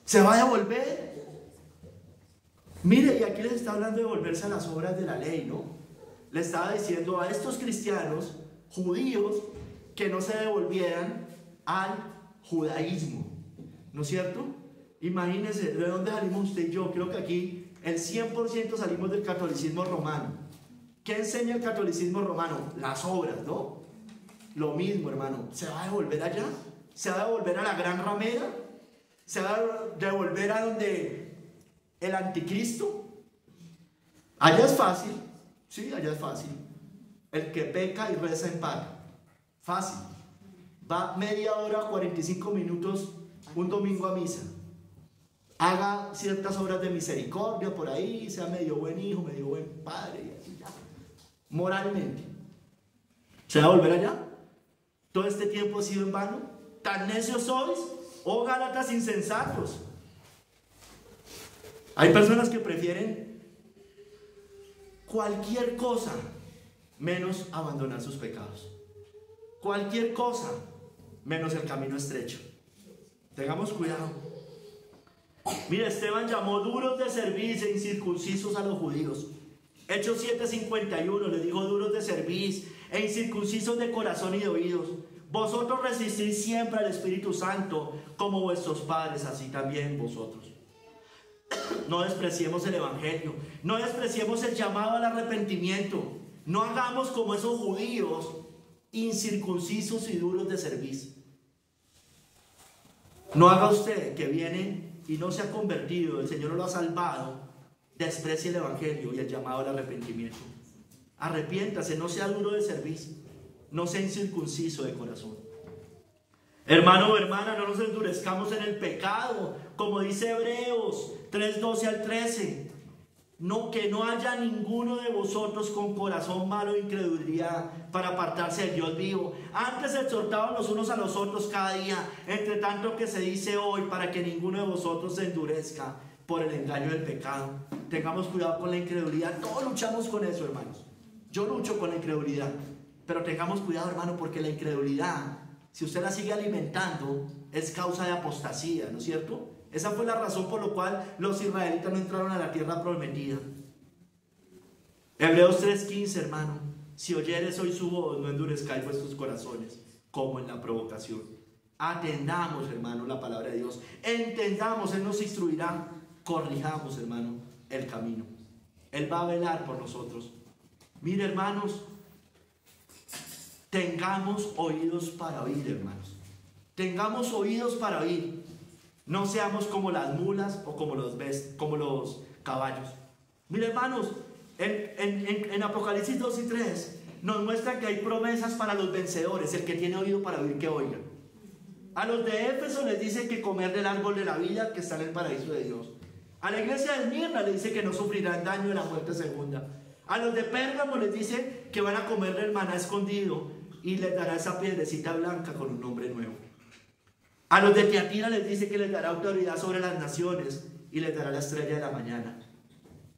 ¿Se va a devolver? Mire, y aquí les está hablando de volverse a las obras de la ley, ¿no? Le estaba diciendo a estos cristianos, judíos, que no se devolvieran al judaísmo, ¿no es cierto? Imagínense, ¿de dónde salimos usted y yo? Creo que aquí el 100% salimos del catolicismo romano. ¿Qué enseña el catolicismo romano? Las obras, ¿no? Lo mismo, hermano. ¿Se va a devolver allá? ¿Se va a devolver a la gran ramera? ¿Se va a devolver a donde el anticristo? Allá es fácil, sí, allá es fácil. El que peca y reza en paz. Fácil. Va media hora, 45 minutos un domingo a misa. Haga ciertas obras de misericordia por ahí, sea medio buen hijo, medio buen padre, y así ya. Moralmente. ¿Se va a volver allá? ¿Todo este tiempo ha sido en vano? ¿Tan necios sois? ¿Oh Gálatas insensatos? Hay personas que prefieren cualquier cosa menos abandonar sus pecados. Cualquier cosa menos el camino estrecho. Tengamos cuidado. Mira, Esteban llamó duros de cerviz e incircuncisos a los judíos. Hechos 7:51 le dijo: duros de cerviz e incircuncisos de corazón y de oídos. Vosotros resistís siempre al Espíritu Santo, como vuestros padres, así también vosotros. No despreciemos el Evangelio, no despreciemos el llamado al arrepentimiento. No hagamos como esos judíos incircuncisos y duros de cerviz. No haga usted que viene y no se ha convertido, el Señor lo ha salvado, desprecie el Evangelio y el llamado al arrepentimiento. Arrepiéntase, no sea duro de cerviz, no sea incircunciso de corazón. Hermano o hermana, no nos endurezcamos en el pecado, como dice Hebreos 3:12 al 13. No, que no haya ninguno de vosotros con corazón malo de incredulidad para apartarse del Dios vivo. Antes exhortados los unos a los otros cada día, entre tanto que se dice hoy, para que ninguno de vosotros se endurezca por el engaño del pecado. Tengamos cuidado con la incredulidad. Todos luchamos con eso, hermanos. Yo lucho con la incredulidad. Pero tengamos cuidado, hermano, porque la incredulidad, si usted la sigue alimentando, es causa de apostasía, ¿no es cierto? Esa fue la razón por la cual los israelitas no entraron a la tierra prometida. Hebreos 3:15, hermano. Si oyeres hoy su voz, no endurezcáis vuestros corazones, como en la provocación. Atendamos, hermano, la palabra de Dios. Entendamos, Él nos instruirá. Corrijamos, hermano, el camino. Él va a velar por nosotros. Mire, hermanos, tengamos oídos para oír, hermanos. Tengamos oídos para oír. No seamos como las mulas o como los caballos. Mire, hermanos, en Apocalipsis 2 y 3 nos muestra que hay promesas para los vencedores. El que tiene oído para oír, que oiga. A los de Éfeso les dice que comer del árbol de la vida que está en el paraíso de Dios. A la iglesia de Esmirna les dice que no sufrirán daño de la muerte segunda. A los de Pérgamo les dice que van a comer del maná escondido y les dará esa piedrecita blanca con un nombre nuevo. A los de Tiatira les dice que les dará autoridad sobre las naciones y les dará la estrella de la mañana.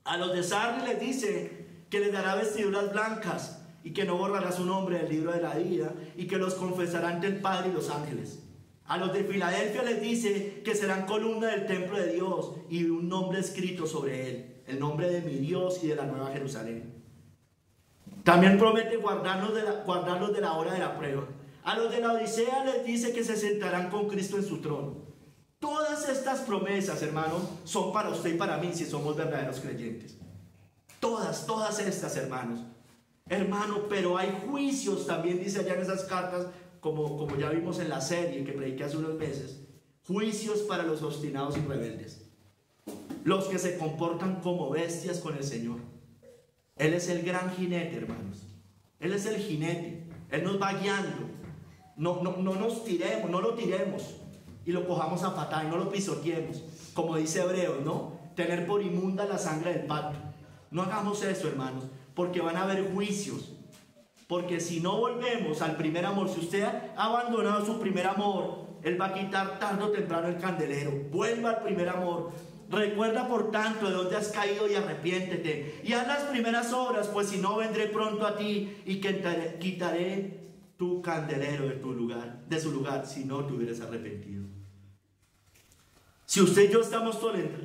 A los de Sardes les dice que les dará vestiduras blancas y que no borrará su nombre del libro de la vida y que los confesará ante el Padre y los ángeles. A los de Filadelfia les dice que serán columna del templo de Dios y un nombre escrito sobre él, el nombre de mi Dios y de la nueva Jerusalén. También promete guardarlos de la hora de la prueba. A los de la Odisea les dice que se sentarán con Cristo en su trono. Todas estas promesas, hermano, son para usted y para mí si somos verdaderos creyentes. Todas estas, hermanos. Hermano, pero hay juicios, también dice allá en esas cartas, como ya vimos en la serie que prediqué hace unos meses. Juicios para los obstinados y rebeldes. Los que se comportan como bestias con el Señor. Él es el gran jinete, hermanos. Él es el jinete. Él nos va guiando. No nos tiremos, no lo tiremos y lo cojamos a patada y no lo pisoteemos, como dice Hebreos, ¿no? Tener por inmunda la sangre del pacto. No hagamos eso, hermanos, porque van a haber juicios. Porque si no volvemos al primer amor, si usted ha abandonado su primer amor, Él va a quitar tarde o temprano el candelero. Vuelva al primer amor. Recuerda por tanto de dónde has caído y arrepiéntete. Y haz las primeras obras, pues si no vendré pronto a ti y quitaré tu candelero de su lugar, si no te hubieras arrepentido. Si usted y yo estamos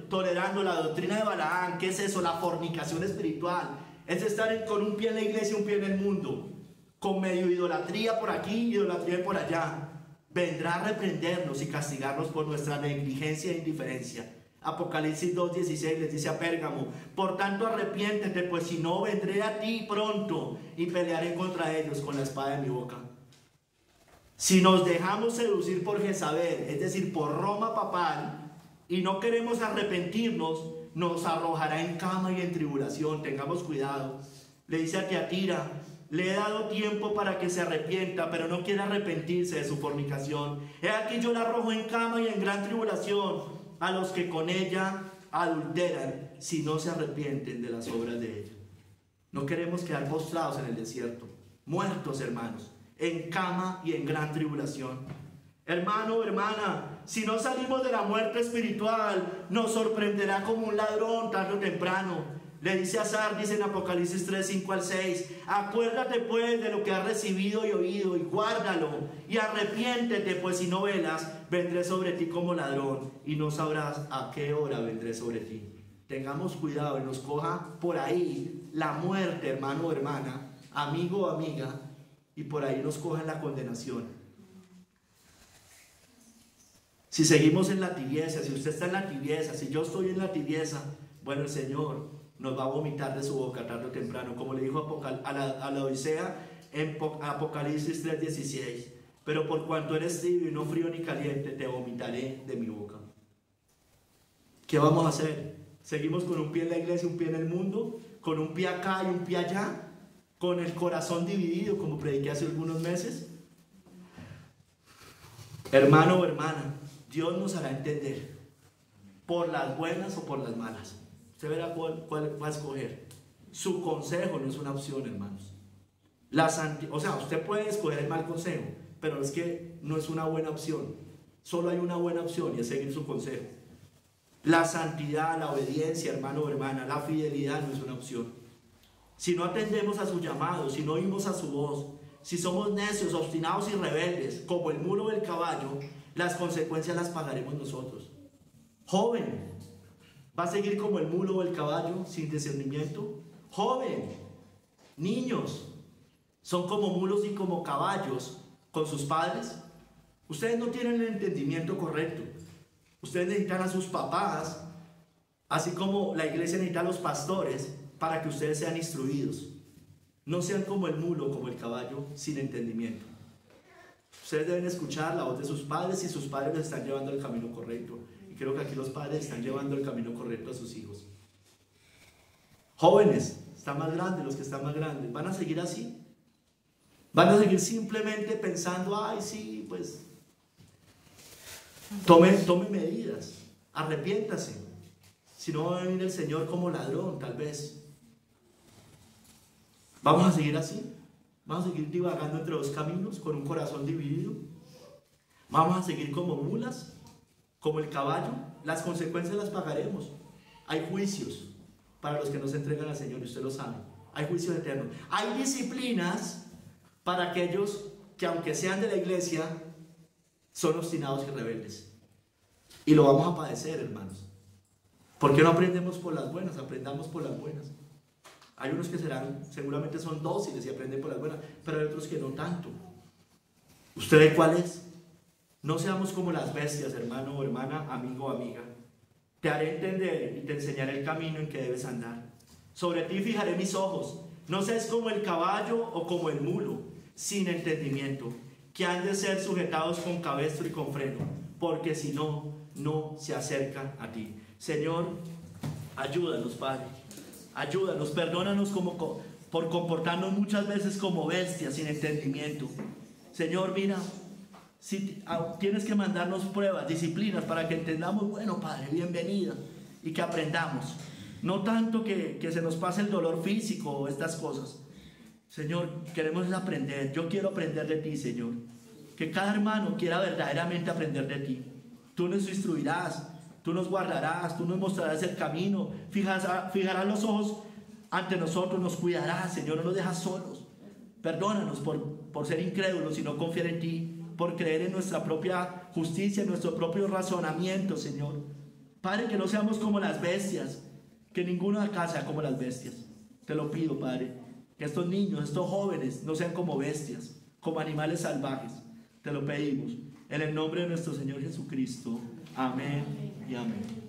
tolerando la doctrina de Balaam, ¿qué es eso? La fornicación espiritual. Es estar con un pie en la iglesia y un pie en el mundo, con medio idolatría por aquí, idolatría por allá. Vendrá a reprendernos y castigarnos por nuestra negligencia e indiferencia. Apocalipsis 2:16 les dice a Pérgamo: por tanto arrepiéntete, pues si no vendré a ti pronto y pelearé contra ellos con la espada de mi boca. Si nos dejamos seducir por Jezabel, es decir, por Roma papal, y no queremos arrepentirnos, nos arrojará en cama y en tribulación. Tengamos cuidado. Le dice a Tiatira: le he dado tiempo para que se arrepienta, pero no quiere arrepentirse de su fornicación. He aquí yo la arrojo en cama y en gran tribulación a los que con ella adulteran, si no se arrepienten de las obras de ella. No queremos quedar postrados en el desierto, muertos, hermanos, en cama y en gran tribulación. Hermano, hermana, si no salimos de la muerte espiritual, nos sorprenderá como un ladrón tarde o temprano. Le dice a Sardis en Apocalipsis 3, 5 al 6: acuérdate pues de lo que has recibido y oído, y guárdalo, y arrepiéntete, pues si no velas, vendré sobre ti como ladrón, y no sabrás a qué hora vendré sobre ti. Tengamos cuidado y nos coja por ahí la muerte, hermano o hermana, amigo o amiga, y por ahí nos coja la condenación. Si seguimos en la tibieza, si usted está en la tibieza, si yo estoy en la tibieza, bueno, el Señor nos va a vomitar de su boca tarde o temprano, como le dijo a la Odisea en Apocalipsis 3:16: pero por cuanto eres tibio y no frío ni caliente, te vomitaré de mi boca. ¿Qué vamos a hacer? ¿Seguimos con un pie en la iglesia y un pie en el mundo? ¿Con un pie acá y un pie allá? ¿Con el corazón dividido, como prediqué hace algunos meses? Hermano o hermana, Dios nos hará entender, por las buenas o por las malas. Usted verá cuál va a escoger. Su consejo no es una opción, hermanos. O sea, usted puede escoger el mal consejo, pero es que no es una buena opción. Solo hay una buena opción, y es seguir su consejo. La santidad, la obediencia, hermano o hermana, la fidelidad no es una opción. Si no atendemos a su llamado, si no oímos a su voz, si somos necios, obstinados y rebeldes, como el mulo o el caballo, las consecuencias las pagaremos nosotros. Joven, ¿va a seguir como el mulo o el caballo sin discernimiento? Joven, niños, ¿son como mulos y como caballos con sus padres? Ustedes no tienen el entendimiento correcto. Ustedes necesitan a sus papás, así como la iglesia necesita a los pastores, para que ustedes sean instruidos. No sean como el mulo o como el caballo sin entendimiento. Ustedes deben escuchar la voz de sus padres, y sus padres les están llevando al camino correcto. Creo que aquí los padres están llevando el camino correcto a sus hijos. Jóvenes, están más grandes, los que están más grandes, ¿van a seguir así? ¿Van a seguir simplemente pensando: ay, sí, pues tome medidas, arrepiéntase? Si no, va a venir el Señor como ladrón, tal vez. ¿Vamos a seguir así? ¿Vamos a seguir divagando entre dos caminos con un corazón dividido? ¿Vamos a seguir como mulas, como el caballo? Las consecuencias las pagaremos. Hay juicios para los que no se entregan al Señor, y usted lo sabe. Hay juicios eternos. Hay disciplinas para aquellos que, aunque sean de la iglesia, son obstinados y rebeldes. Y lo vamos a padecer, hermanos. ¿Por qué no aprendemos por las buenas? Aprendamos por las buenas. Hay unos que seguramente son dóciles y aprenden por las buenas, pero hay otros que no tanto. ¿Usted ve cuál es? No seamos como las bestias, hermano o hermana, amigo o amiga. Te haré entender y te enseñaré el camino en que debes andar. Sobre ti fijaré mis ojos. No seas como el caballo o como el mulo, sin entendimiento, que han de ser sujetados con cabestro y con freno, porque si no, no se acercan a ti. Señor, ayúdanos, Padre. Ayúdanos, perdónanos por comportarnos muchas veces como bestias sin entendimiento. Señor, mira, si tienes que mandarnos pruebas, disciplinas, para que entendamos, bueno, Padre, bienvenida, y que aprendamos. No tanto que se nos pase el dolor físico o estas cosas, Señor, queremos aprender. Yo quiero aprender de ti, Señor. Que cada hermano quiera verdaderamente aprender de ti. Tú nos instruirás, tú nos guardarás, tú nos mostrarás el camino, fijarás los ojos ante nosotros, nos cuidarás, Señor, no nos dejas solos. Perdónanos por ser incrédulos y no confiar en ti, por creer en nuestra propia justicia, en nuestro propio razonamiento, Señor. Padre, que no seamos como las bestias, que ninguno acá sea como las bestias. Te lo pido, Padre, que estos niños, estos jóvenes no sean como bestias, como animales salvajes. Te lo pedimos en el nombre de nuestro Señor Jesucristo. Amén y amén.